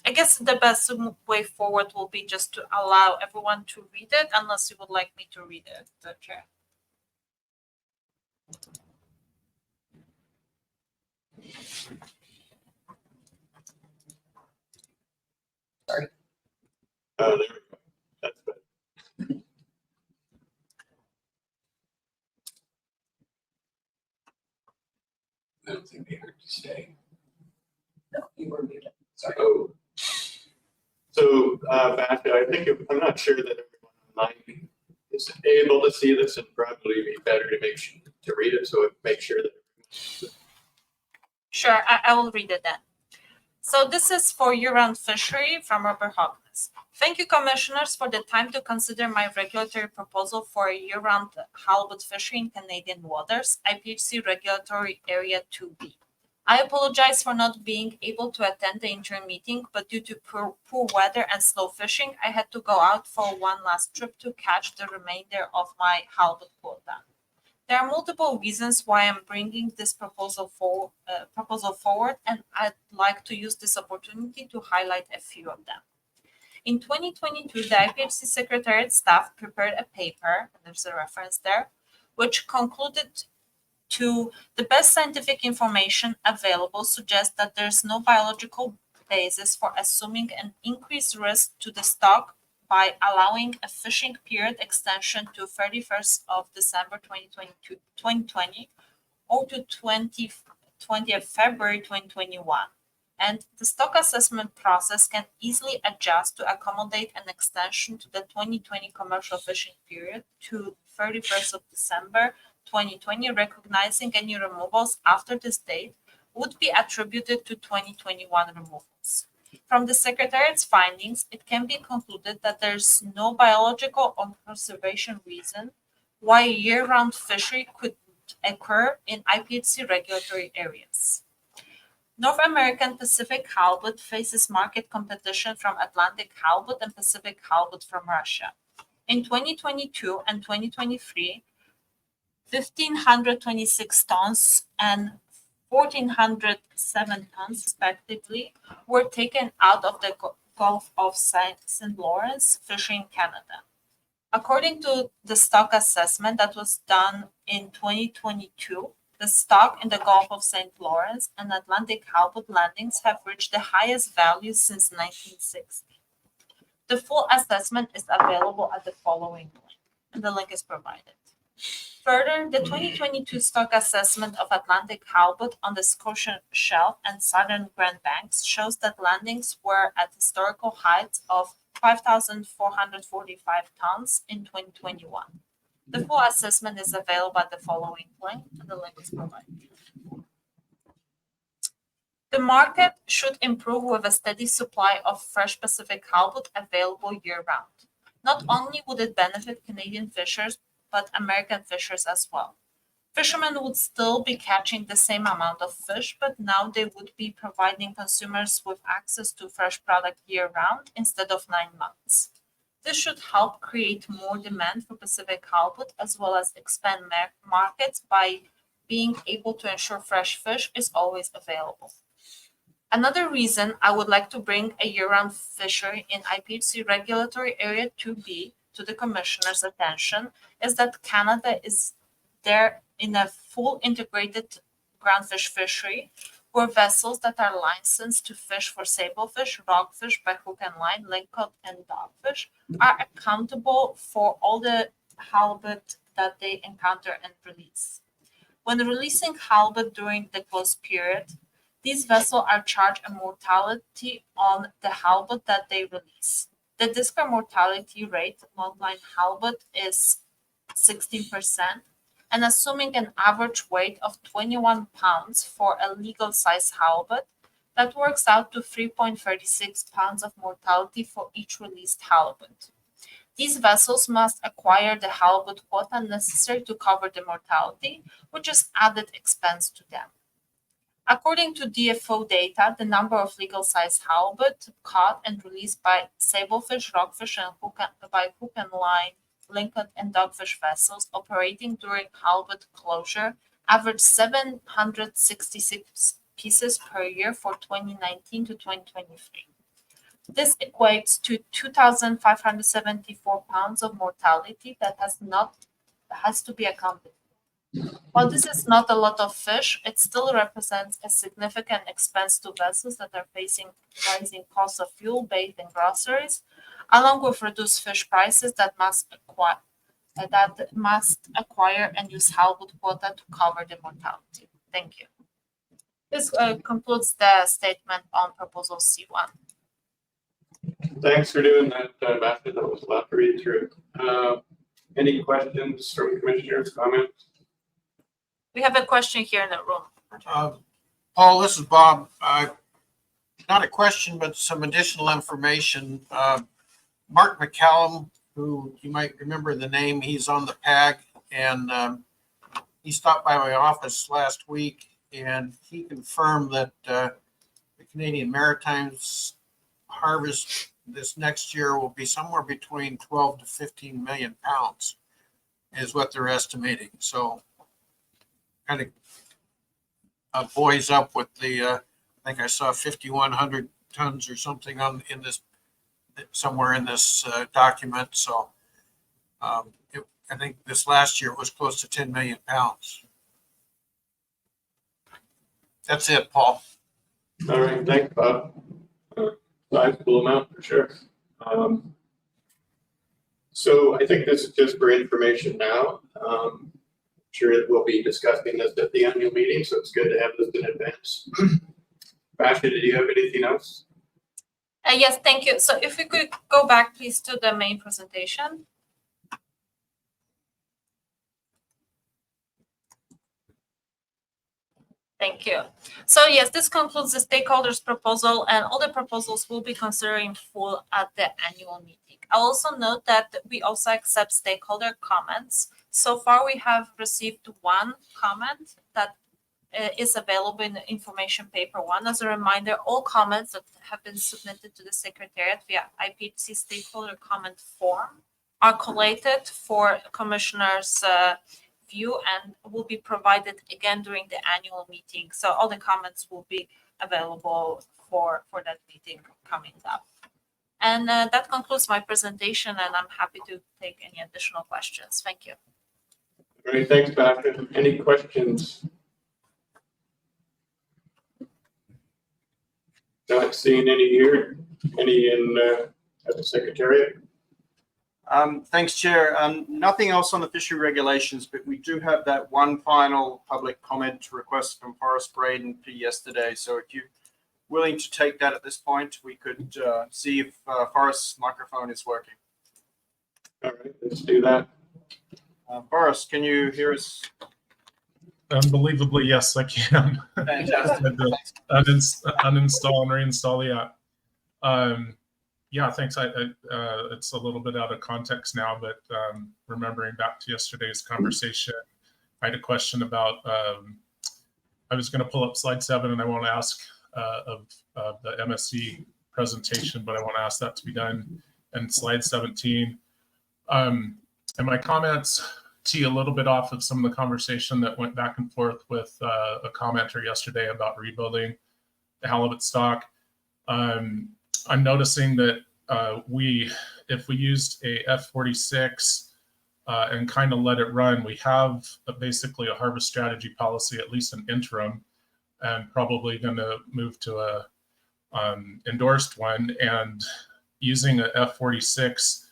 I guess the best way forward will be just to allow everyone to read it, unless you would like me to read it, Chair. Sorry. There we go. That's good. I don't think they heard you say. No, you were muted. Sorry. Oh. So, Basha, I'm not sure that everyone online is able to see this, and probably be better to read it, so make sure that. Sure, I will read it then. So this is for year-round fishery from Robert Hognes. Thank you, Commissioners, for the time to consider my regulatory proposal for a year-round halibut fishery in Canadian waters, IPHC Regulatory Area 2B. I apologize for not being able to attend the interim meeting, but due to poor weather and slow fishing, I had to go out for one last trip to catch the remainder of my halibut quota. There are multiple reasons why I'm bringing this proposal forward, and I'd like to use this opportunity to highlight a few of them. In 2022, the IPHC Secretariat staff prepared a paper, and there's a reference there, which concluded to the best scientific information available suggests that there's no biological basis for assuming an increased risk to the stock by allowing a fishing period extension to 31st of December 2020 or to 20th February 2021. And the stock assessment process can easily adjust to accommodate an extension to the 2020 commercial fishing period to 31st of December 2020, recognizing any removals after this date would be attributed to 2021 removals. From the Secretariat's findings, it can be concluded that there's no biological or conservation reason why year-round fishery could occur in IPHC regulatory areas. North American Pacific halibut faces market competition from Atlantic halibut and Pacific halibut from Russia. In 2022 and 2023, 1,526 tons and 1,407 tons, respectively, were taken out of the Gulf of St. Lawrence fishing in Canada. According to the stock assessment that was done in 2022, the stock in the Gulf of St. Lawrence and Atlantic halibut landings have reached the highest values since 1960. The full assessment is available at the following link, and the link is provided. Further, the 2022 stock assessment of Atlantic halibut on the Scotian Shelf and southern Grand Banks shows that landings were at historical heights of 5,445 tons in 2021. The full assessment is available at the following link, and the link is provided. The market should improve with a steady supply of fresh Pacific halibut available year-round. Not only would it benefit Canadian fishers, but American fishers as well. Fishermen would still be catching the same amount of fish, but now they would be providing consumers with access to fresh product year-round instead of 9 months. This should help create more demand for Pacific halibut as well as expand markets by being able to ensure fresh fish is always available. Another reason I would like to bring a year-round fishery in IPHC regulatory area 2B to the Commissioner's attention is that Canada is there in a full integrated groundfish fishery where vessels that are licensed to fish for sablefish, rockfish, by hook and line, lingcod, and dogfish are accountable for all the halibut that they encounter and release. When releasing halibut during the closed period, these vessels are charged a mortality on the halibut that they release. The discard mortality rate longline halibut is 16%, and assuming an average weight of 21 pounds for a legal size halibut, that works out to 3.36 pounds of mortality for each released halibut. These vessels must acquire the halibut quota necessary to cover the mortality, which is added expense to them. According to DFO data, the number of legal size halibut caught and released by sablefish, rockfish, and by hook and line, lingcod, and dogfish vessels operating during halibut closure averaged 766 pieces per year for 2019 to 2023. This equates to 2,574 pounds of mortality that has to be accounted. While this is not a lot of fish, it still represents a significant expense to vessels that are facing rising costs of fuel, bait, and groceries, along with reduced fish prices that must acquire and use halibut quota to cover the mortality. Thank you. This concludes the statement on proposal C1. Thanks for doing that, Ambassador. That was a lot to read through. Any questions from commissioners, comments? We have a question here in the room. Paul, this is Bob. Not a question, but some additional information. Mark McCallum, who you might remember the name, he's on the PAG, and he stopped by my office last week, and he confirmed that the Canadian Maritime's harvest this next year will be somewhere between 12 to 15 million pounds is what they're estimating. So kind of buoys up with the, I think I saw 5,100 tons or something in this somewhere in this document. So I think this last year was close to 10 million pounds. That's it, Paul. All right, thanks, Bob. Sizable amount for sure. So I think this is just for information now. Sure we'll be discussing this at the annual meeting, so it's good to have this in advance. Basha, did you have anything else? Yes, thank you. So if we could go back, please, to the main presentation. Thank you. So yes, this concludes the stakeholders' proposal, and all the proposals will be considered in full at the annual meeting. I'll also note that we also accept stakeholder comments. So far, we have received one comment that is available in the information paper one. As a reminder, all comments that have been submitted to the Secretariat via IPHC stakeholder comment form are collated for commissioners' view and will be provided again during the annual meeting. So all the comments will be available for that meeting coming up. And that concludes my presentation, and I'm happy to take any additional questions. Thank you. All right, thanks, Basha. Any questions? Not seeing any here. Any in at the Secretariat? Thanks, Chair. Nothing else on the fishery regulations, but we do have that one final public comment request from Forrest Braden for yesterday. So if you're willing to take that at this point, we could see if Forrest's microphone is working. All right, let's do that. Forrest, can you hear us? Unbelievably, yes, I can. Fantastic. Uninstall and reinstall the app. Yeah, thanks. It's a little bit out of context now, but remembering back to yesterday's conversation, I had a question about, I was going to pull up slide 7 and I want to ask of the MSC presentation, but I want to ask that to be done in slide 17. And my comments tee a little bit off of some of the conversation that went back and forth with a commenter yesterday about rebuilding the halibut stock. I'm noticing that if we used a F46 and kind of let it run, we have basically a harvest strategy policy, at least an interim, and probably going to move to a endorsed one. And using a F46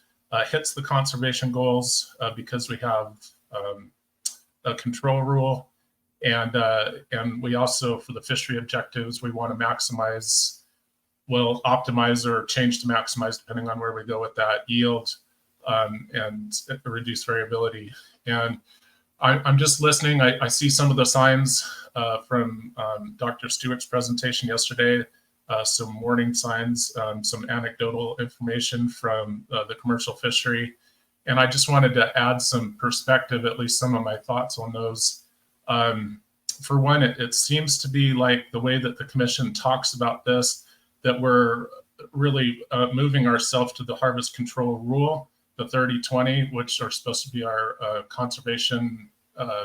hits the conservation goals because we have a control rule, and we also, for the fishery objectives, we want to maximize, well, optimize or change to maximize depending on where we go with that yield and reduce variability. And I'm just listening. I see some of the signs from Dr. Stewart's presentation yesterday. Some warning signs, some anecdotal information from the commercial fishery. And I just wanted to add some perspective, at least some of my thoughts on those. For one, it seems to be like the way that the commission talks about this, that we're really moving ourselves to the harvest control rule, the 30-20, which are supposed to be our conservation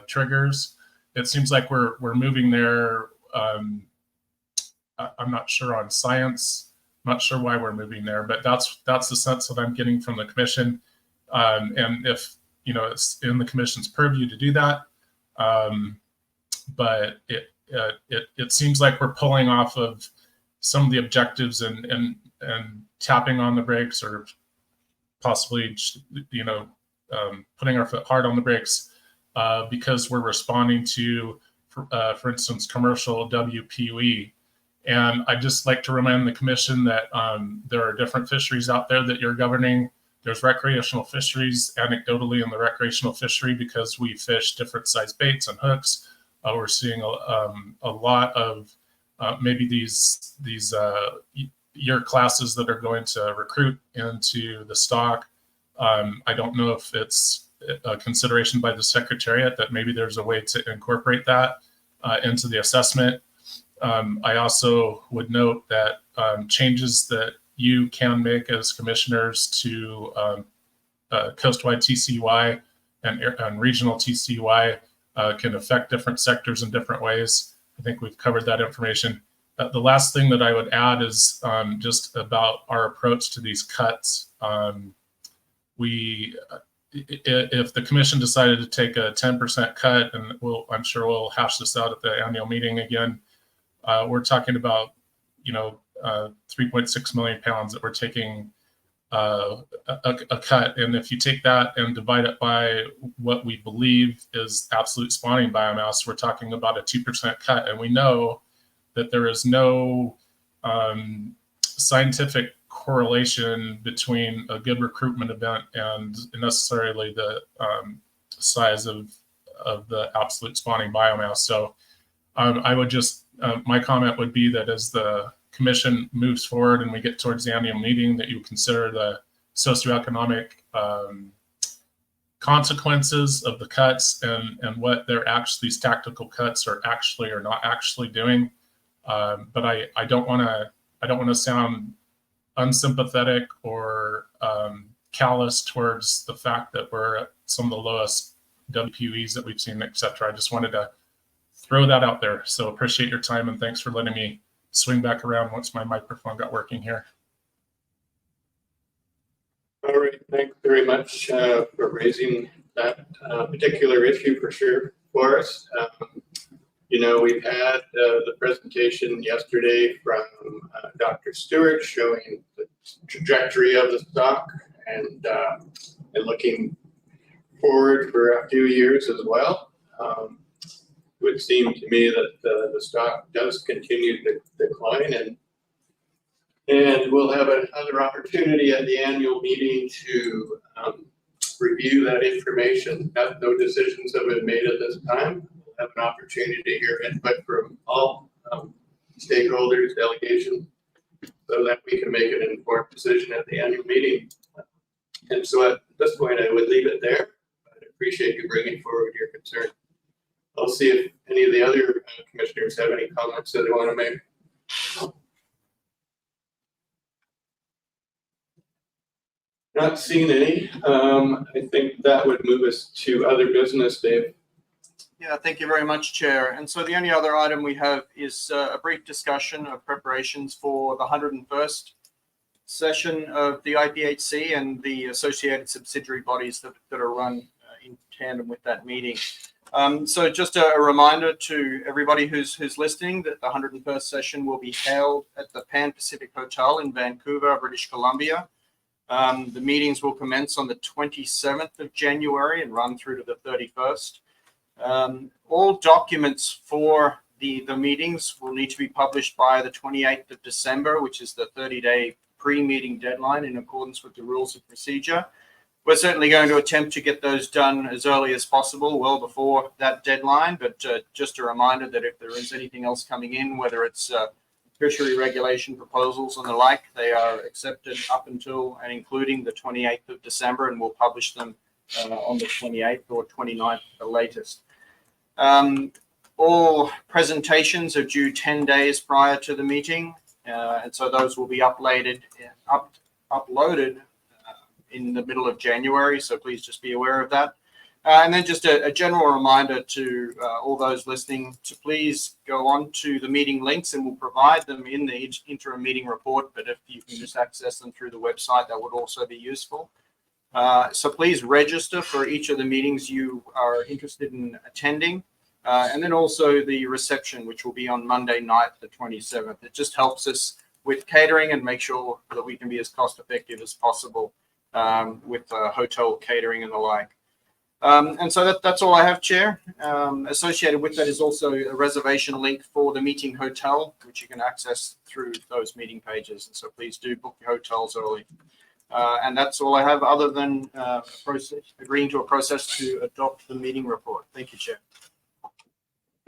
triggers. It seems like we're moving there. I'm not sure on science, not sure why we're moving there, but that's the sense that I'm getting from the commission. And if, it's in the commission's purview to do that, but it seems like we're pulling off of some of the objectives and tapping on the brakes, or possibly, putting our foot hard on the brakes because we're responding to, for instance, commercial WPOE. And I'd just like to remind the commission that there are different fisheries out there that you're governing. There's recreational fisheries, anecdotally in the recreational fishery, because we fish different size baits and hooks. We're seeing a lot of maybe these year classes that are going to recruit into the stock. I don't know if it's a consideration by the Secretariat that maybe there's a way to incorporate that into the assessment. I also would note that changes that you can make as commissioners to coastwide TCY and regional TCY can affect different sectors in different ways. I think we've covered that information. The last thing that I would add is just about our approach to these cuts. If the commission decided to take a 10% cut, and I'm sure we'll hash this out at the annual meeting again, we're talking about 3.6 million pounds that we're taking a cut. And if you take that and divide it by what we believe is absolute spawning biomass, we're talking about a 2% cut. And we know that there is no scientific correlation between a good recruitment event and necessarily the size of the absolute spawning biomass. So I would just, my comment would be that as the commission moves forward and we get towards the annual meeting, that you consider the socioeconomic consequences of the cuts and what these tactical cuts are actually or not actually doing. But I don't want to sound unsympathetic or callous towards the fact that we're at some of the lowest WPUEs that we've seen, et cetera. I just wanted to throw that out there. So appreciate your time and thanks for letting me swing back around once my microphone got working here. All right, thanks very much for raising that particular issue for sure for us. We've had the presentation yesterday from Dr. Stewart showing the trajectory of the stock and looking forward for a few years as well. It would seem to me that the stock does continue to decline, and we'll have another opportunity at the annual meeting to review that information. No decisions have been made at this time. We'll have an opportunity to hear input from all stakeholders, delegation, so that we can make an informed decision at the annual meeting. And so at this point, I would leave it there. I appreciate you bringing forward your concern. I'll see if any of the other commissioners have any comments that they want to make. Not seeing any. I think that would move us to other business, Dave. Yeah, thank you very much, Chair. And so the only other item we have is a brief discussion of preparations for the 101st session of the IPHC and the associated subsidiary bodies that are run in tandem with that meeting. So just a reminder to everybody who's listening that the 101st session will be held at the Pan Pacific Hotel in Vancouver, British Columbia. The meetings will commence on the 27th of January and run through to the 31st. All documents for the meetings will need to be published by the 28th of December, which is the 30-day pre-meeting deadline in accordance with the rules of procedure. We're certainly going to attempt to get those done as early as possible, well before that deadline. But just a reminder that if there is anything else coming in, whether it's fishery regulation proposals and the like, they are accepted up until and including the 28th of December, and we'll publish them on the 28th or 29th at the latest. All presentations are due 10 days prior to the meeting, and so those will be uploaded in the middle of January, so please just be aware of that. And then just a general reminder to all those listening to please go on to the meeting links, and we'll provide them in the interim meeting report, but if you can just access them through the website, that would also be useful. So please register for each of the meetings you are interested in attending. And then also the reception, which will be on Monday night, the 27th. It just helps us with catering and make sure that we can be as cost effective as possible with hotel catering and the like. And so that's all I have, Chair. Associated with that is also a reservation link for the meeting hotel, which you can access through those meeting pages. And so please do book your hotels early. And that's all I have other than agreeing to a process to adopt the meeting report. Thank you, Chair.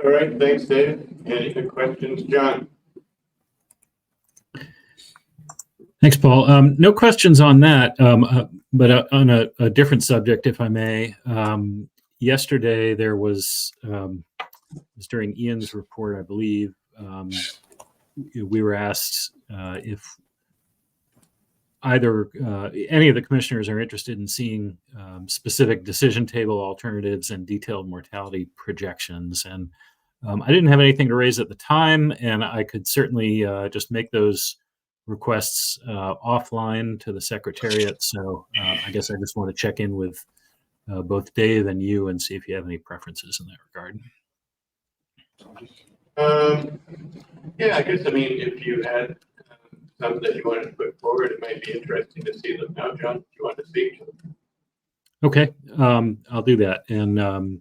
All right, thanks, Dave. Any good questions, John? Thanks, Paul. No questions on that, but on a different subject, if I may. Yesterday, there was during Ian's report, I believe, we were asked if either any of the commissioners are interested in seeing specific decision table alternatives and detailed mortality projections. And I didn't have anything to raise at the time, and I could certainly just make those requests offline to the Secretariat. So I guess I just want to check in with both Dave and you and see if you have any preferences in that regard. Yeah, I guess, I mean, if you had some that you wanted to put forward, it might be interesting to see them now. John, do you want to speak? Okay, I'll do that. And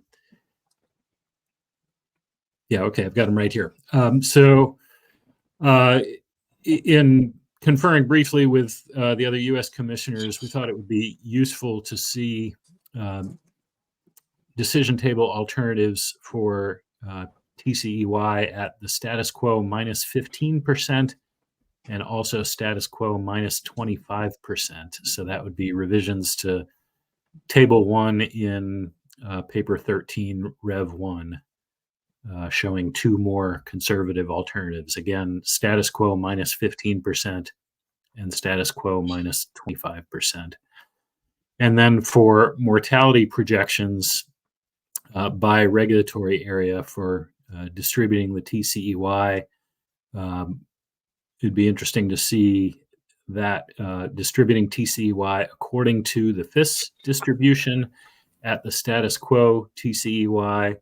yeah, okay, I've got them right here. In conferring briefly with the other U.S. commissioners, we thought it would be useful to see decision table alternatives for TCEY at the status quo minus 15% and also status quo minus 25%. So that would be revisions to Table 1 in Paper 13, Rev 1, showing two more conservative alternatives. Again, status quo minus 15% and status quo minus 25%. And then for mortality projections by regulatory area for distributing the TCEY, it'd be interesting to see that distributing TCEY according to the FIS distribution at the status quo TCEY,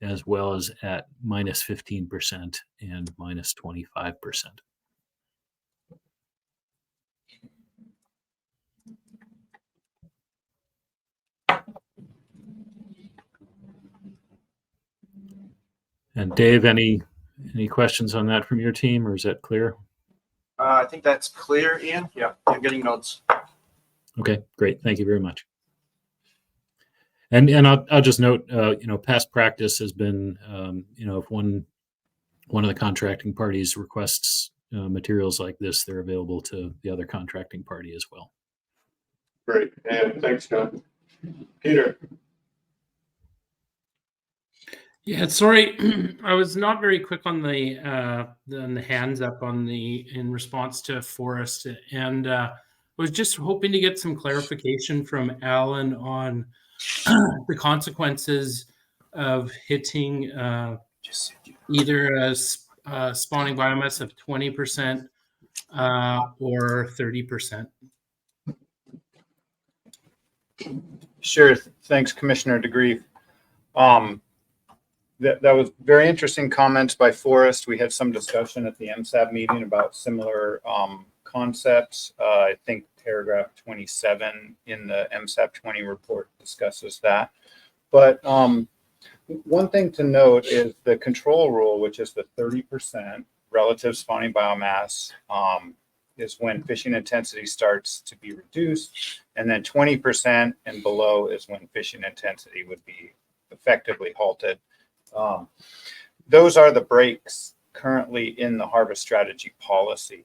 as well as at minus 15% and minus 25%. And Dave, any questions on that from your team, or is that clear? I think that's clear, Ian. Yeah, you're getting nods. Okay, great. Thank you very much. And I'll just note, past practice has been, if one of the contracting parties requests materials like this, they're available to the other contracting party as well. Great. And thanks, John. Peter. Yeah, sorry, I was not very quick on the hands up in response to Forrest, and was just hoping to get some clarification from Alan on the consequences of hitting either a spawning biomass of 20% or 30%. Sure. Thanks, Commissioner DeGrief. That was very interesting comments by Forrest. We had some discussion at the MSAB meeting about similar concepts. I think paragraph 27 in the MSAB 20 report discusses that. But one thing to note is the control rule, which is the 30% relative spawning biomass, is when fishing intensity starts to be reduced, and then 20% and below is when fishing intensity would be effectively halted. Those are the breaks currently in the harvest strategy policy,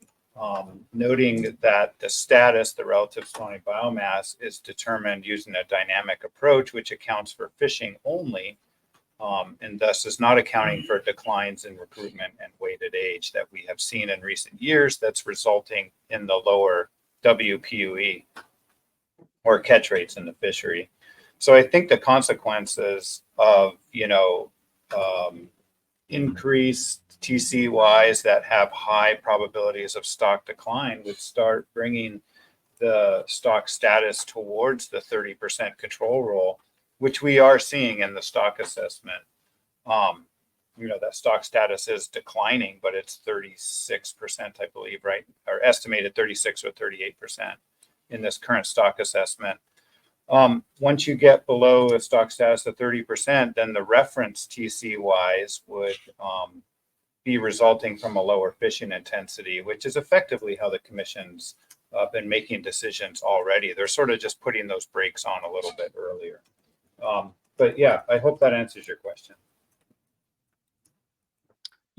noting that the status, the relative spawning biomass, is determined using a dynamic approach, which accounts for fishing only, and thus is not accounting for declines in recruitment and weighted age that we have seen in recent years that's resulting in the lower WPUE or catch rates in the fishery. So I think the consequences of, increased TCYs that have high probabilities of stock decline would start bringing the stock status towards the 30% control rule, which we are seeing in the stock assessment. That stock status is declining, but it's 36%, I believe, right? Or estimated 36 or 38% in this current stock assessment. Once you get below a stock status of 30%, then the reference TCYs would be resulting from a lower fishing intensity, which is effectively how the commission's been making decisions already. They're sort of just putting those brakes on a little bit earlier. But yeah, I hope that answers your question.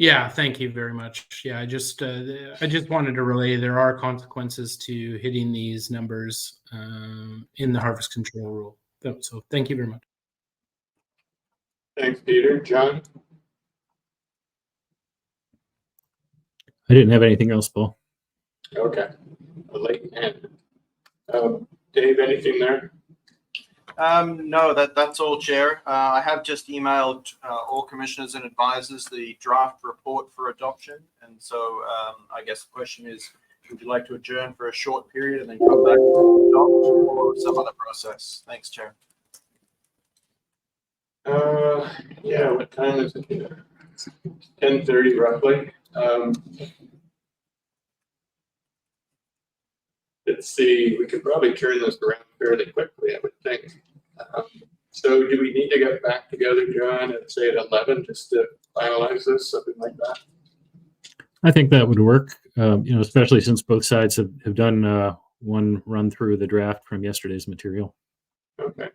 Yeah, thank you very much. Yeah, I just wanted to relay there are consequences to hitting these numbers in the harvest control rule. So thank you very much. Thanks, Peter. John? I didn't have anything else, Paul. Okay. A late hand. Dave, anything there? No, that's all, Chair. I have just emailed all commissioners and advisors the draft report for adoption. And so I guess the question is, would you like to adjourn for a short period and then come back to adopt, or some other process? Thanks, Chair. Yeah, what time is it here? 10:30 roughly. Let's see, we could probably turn this around fairly quickly, I would think. So do we need to get back together, John, at say at 11 just to finalize this, something like that? I think that would work, especially since both sides have done one run through the draft from yesterday's material. Okay.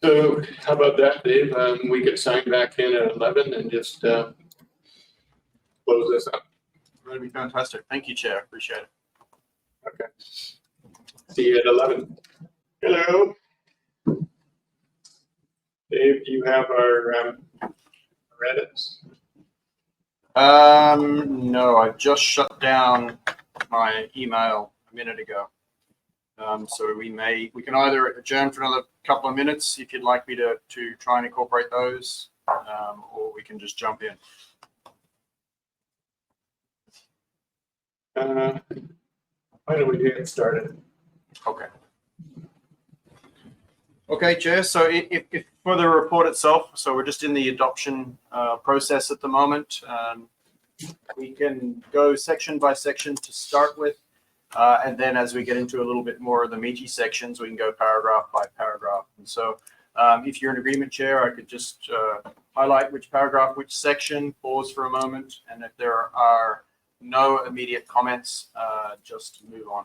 So how about that, Dave? We could sign back in at 11 and just close this up. That'd be fantastic. Thank you, Chair. Appreciate it. Okay. See you at 11. Hello. Dave, do you have our edits? No, I just shut down my email a minute ago. So we can either adjourn for another couple of minutes if you'd like me to try and incorporate those, or we can just jump in. Why don't we get started? Okay. Okay, Chair. So if for the report itself, so we're just in the adoption process at the moment. We can go section by section to start with. And then as we get into a little bit more of the meaty sections, we can go paragraph by paragraph. And so if you're in agreement, Chair, I could just highlight which paragraph, which section, pause for a moment. And if there are no immediate comments, just move on.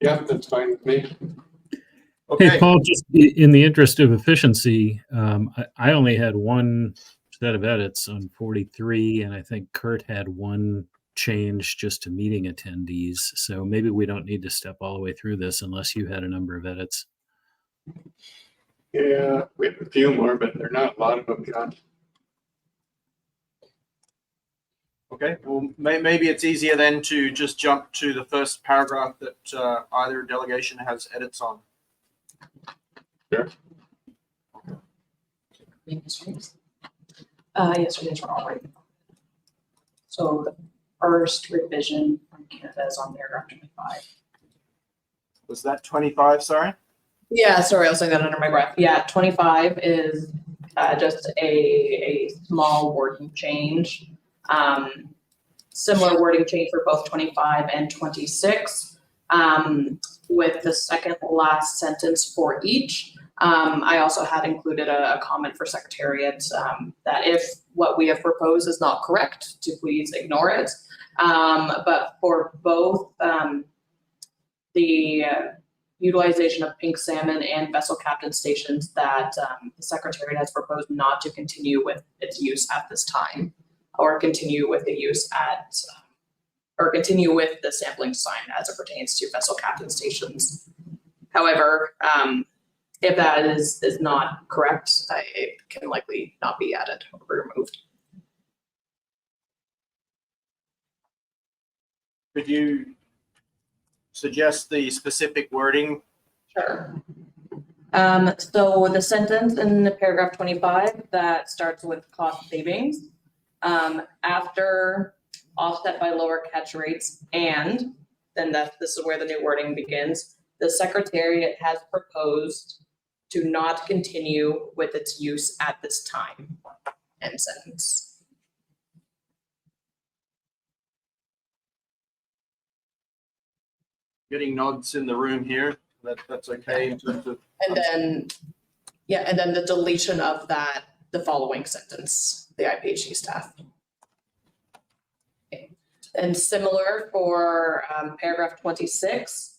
Yeah, that's fine with me. Okay. Hey, Paul, just in the interest of efficiency, I only had one set of edits on 43, and I think Kurt had one change just to meeting attendees. So maybe we don't need to step all the way through this unless you had a number of edits. Yeah, we have a few more, but they're not a lot of them, John. Okay, well, maybe it's easier then to just jump to the first paragraph that either delegation has edits on. Sure. Yesterday's were all right. So the first revision from Canada is on paragraph 25. Was that 25, sorry? Yeah, sorry, I was saying that under my breath. Yeah, 25 is just a small wording change. Similar wording change for both 25 and 26, with the second last sentence for each. I also had included a comment for Secretariat that if what we have proposed is not correct, to please ignore it. But for both the utilization of pink salmon and vessel captain stations, that the Secretariat has proposed not to continue with its use at this time, or continue with the use at, or continue with the sampling design as it pertains to vessel captain stations. However, if that is not correct, it can likely not be added or removed. Could you suggest the specific wording? Sure. So the sentence in paragraph 25 that starts with cost savings, after offset by lower catch rates, and then this is where the new wording begins. The Secretariat has proposed to not continue with its use at this time. End sentence. Getting nods in the room here. That's okay in terms of. And then, yeah, and then the deletion of that, the following sentence, the IPHC staff. Okay. And similar for paragraph 26,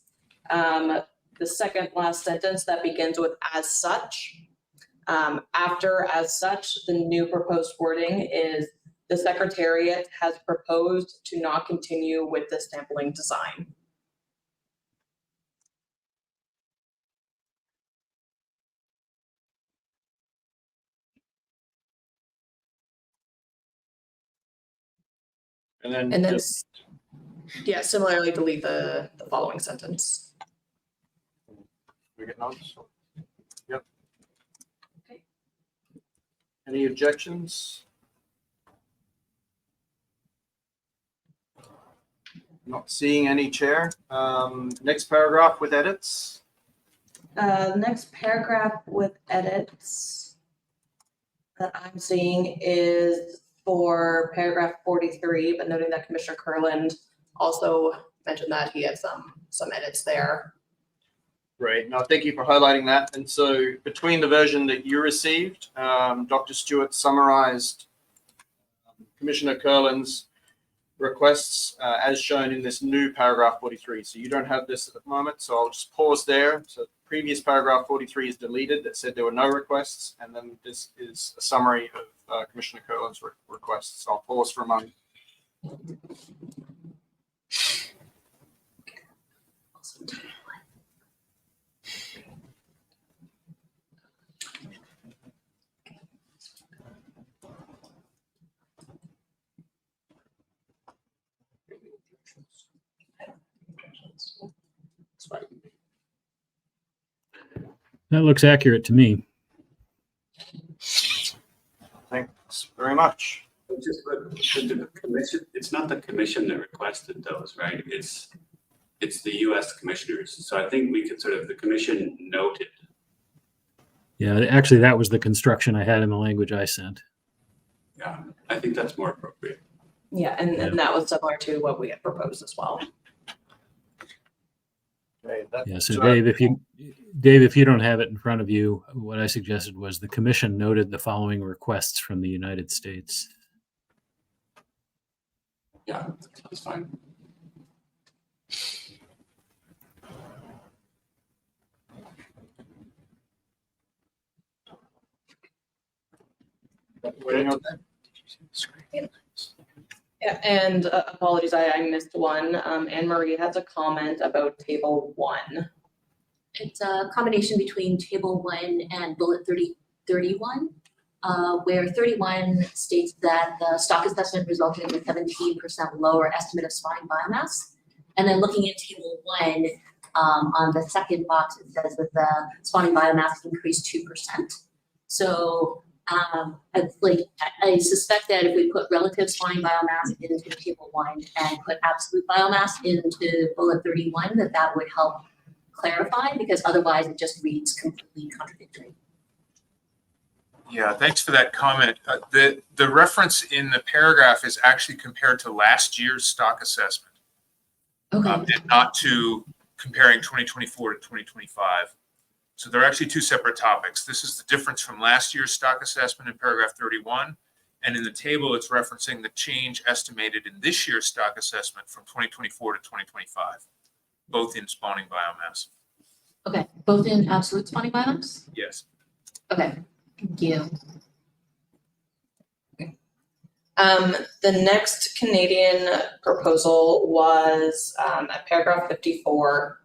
the second last sentence that begins with as such. After as such, the new proposed wording is the Secretariat has proposed to not continue with the sampling design. And then yeah, similarly delete the following sentence. We get notes? Yep. Okay. Any objections? Not seeing any, Chair. Next paragraph with edits. Next paragraph with edits that I'm seeing is for paragraph 43, but noting that Commissioner Kurland also mentioned that he had some edits there. Great. No, thank you for highlighting that. And so between the version that you received, Dr. Stewart summarized Commissioner Kurland's requests as shown in this new paragraph 43. So you don't have this at the moment. So I'll just pause there. So previous paragraph 43 is deleted that said there were no requests. And then this is a summary of Commissioner Kurland's requests. So I'll pause for a moment. That looks accurate to me. Thanks very much. The commission, it's not the commission that requested those, right? It's the US commissioners. So I think we could the commission noted. Yeah, actually, that was the construction I had in the language I sent. Yeah, I think that's more appropriate. Yeah, and that was similar to what we had proposed as well. Okay, Yeah, so Dave, if you don't have it in front of you, what I suggested was the commission noted the following requests from the United States. Yeah, that's fine. Yeah, and apologies, I missed one. Anne Marie has a comment about table 1. It's a combination between table 1 and bullet 31, where 31 states that the stock assessment resulted in a 17% lower estimate of spawning biomass. And then looking at table 1, on the second box, it says that the spawning biomass increased 2%. So I suspect that if we put relative spawning biomass into table 1 and put absolute biomass into bullet 31, that would help clarify, because otherwise it just reads completely contradictory. Yeah, thanks for that comment. The reference in the paragraph is actually compared to last year's stock assessment. Okay. And not to comparing 2024 to 2025. So they're actually two separate topics. This is the difference from last year's stock assessment in paragraph 31. And in the table, it's referencing the change estimated in this year's stock assessment from 2024 to 2025, both in spawning biomass. Okay, both in absolute spawning biomass? Yes. Okay, thank you. The next Canadian proposal was at paragraph 54.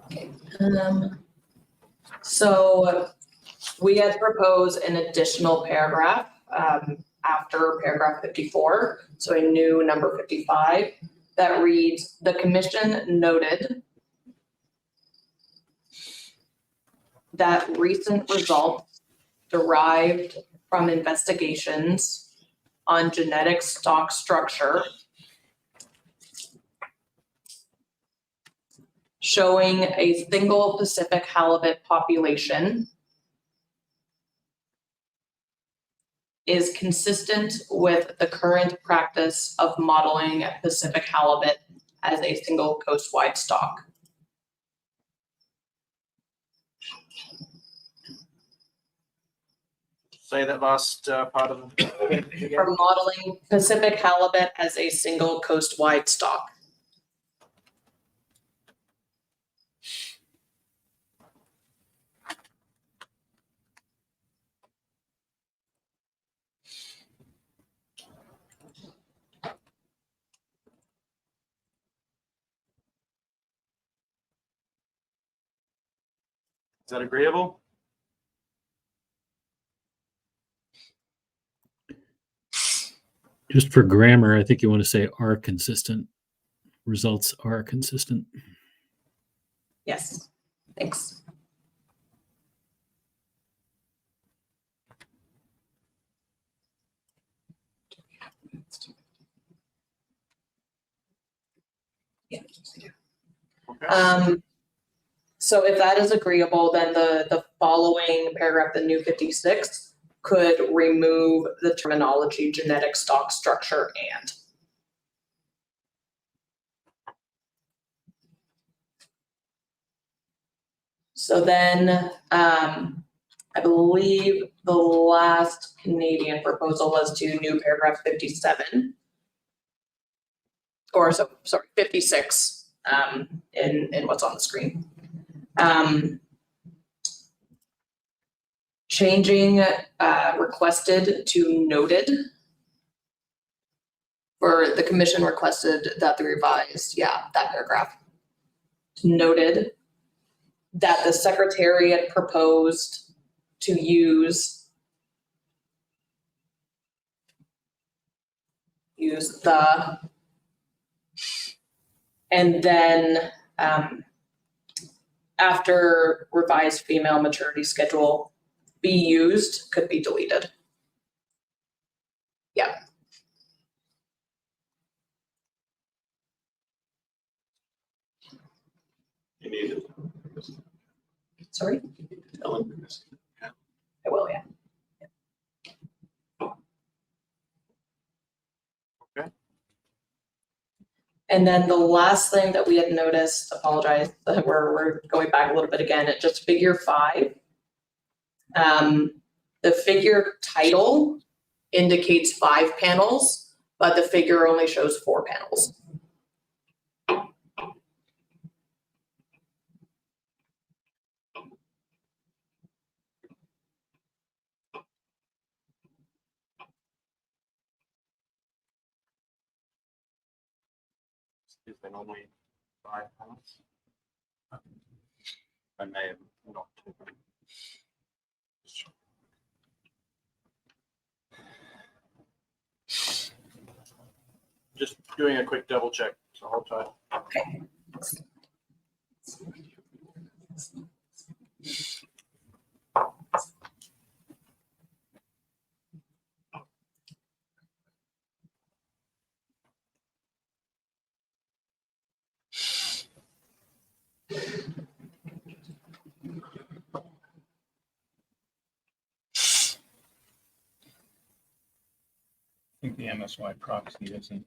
Okay. So we had proposed an additional paragraph after paragraph 54, so a new number 55 that reads, the commission noted that recent results derived from investigations on genetic stock structure showing a single Pacific halibut population is consistent with the current practice of modeling Pacific halibut as a single coastwide stock. Say that last part of the For modeling Pacific halibut as a single coastwide stock. Is that agreeable? Just for grammar, I think you want to say are consistent. Results are consistent. Yes, thanks. Yeah. Okay. So if that is agreeable, then the following paragraph, the new 56, could remove the terminology genetic stock structure and. So then, I believe the last Canadian proposal was to new paragraph 57. Or so, sorry, 56, in what's on the screen. Changing requested to noted. Or the commission requested that the revised, that paragraph. Noted that the secretariat proposed to use the, and then after revised female maturity schedule, be used could be deleted. Yeah. You need it. Sorry? Ellen. I will, yeah. Okay. And then the last thing that we had noticed, apologize, we're going back a little bit again, at just figure 5. The figure title indicates 5 panels, but the figure only shows 4 panels. Is there normally 5 panels? I may have not. Just doing a quick double check, so hold tight. Okay. I think the MSY proxy isn't.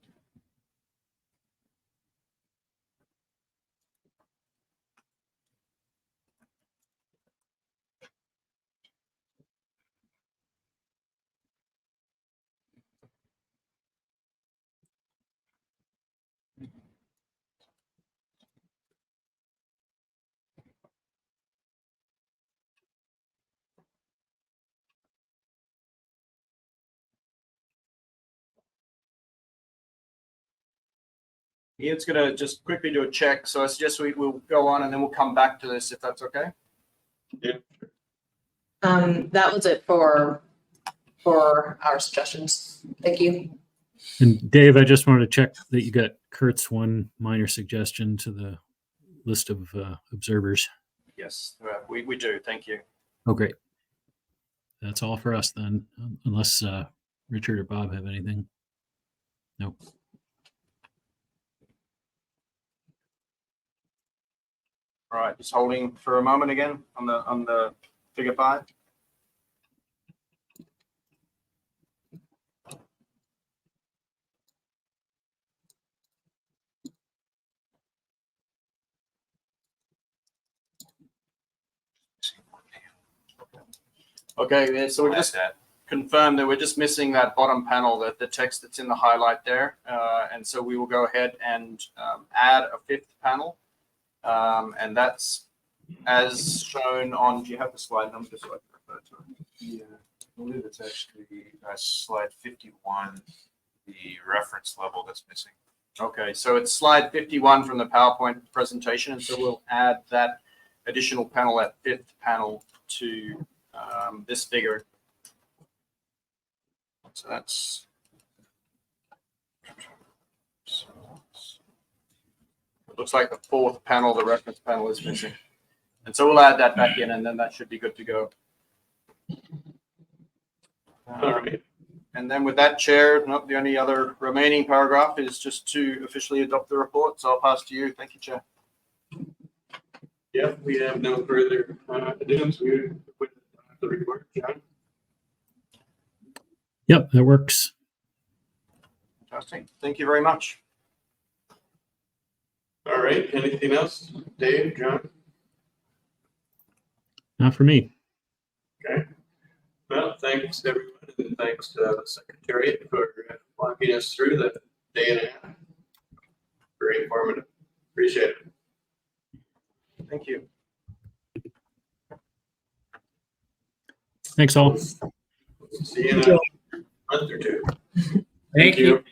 Ian's going to just quickly do a check, so I suggest we'll go on and then we'll come back to this if that's okay. Yeah. That was it for our suggestions. Thank you. And Dave, I just wanted to check that you got Kurt's one minor suggestion to the list of observers. Yes, we do. Thank you. Oh, great. That's all for us then, unless Richard or Bob have anything. No. All right, just holding for a moment again on the figure 5. Okay, so we just confirmed that we're just missing that bottom panel, the text that's in the highlight there. And so we will go ahead and add a 5th panel. And that's as shown on, do you have the slide number so I can refer to it? Yeah, I believe it's actually slide 51, the reference level that's missing. Okay, so it's slide 51 from the PowerPoint presentation. And so we'll add that additional panel, that 5th panel to this figure. So that's looks like the fourth panel, the reference panel, is missing. And so we'll add that back in, and then that should be good to go. All right. And then with that, Chair, the only other remaining paragraph is just to officially adopt the report. So I'll pass to you. Thank you, Chair. Yep, we have no further additions. We with the report, John. Yep, that works. Fantastic. Thank you very much. All right. Anything else, Dave, John? Not for me. Okay. Well, thanks everyone, and thanks to the Secretariat for walking us through the day and a half. Very informative. Appreciate it. Thank you. Thanks all. See you in a month or two. Thank you.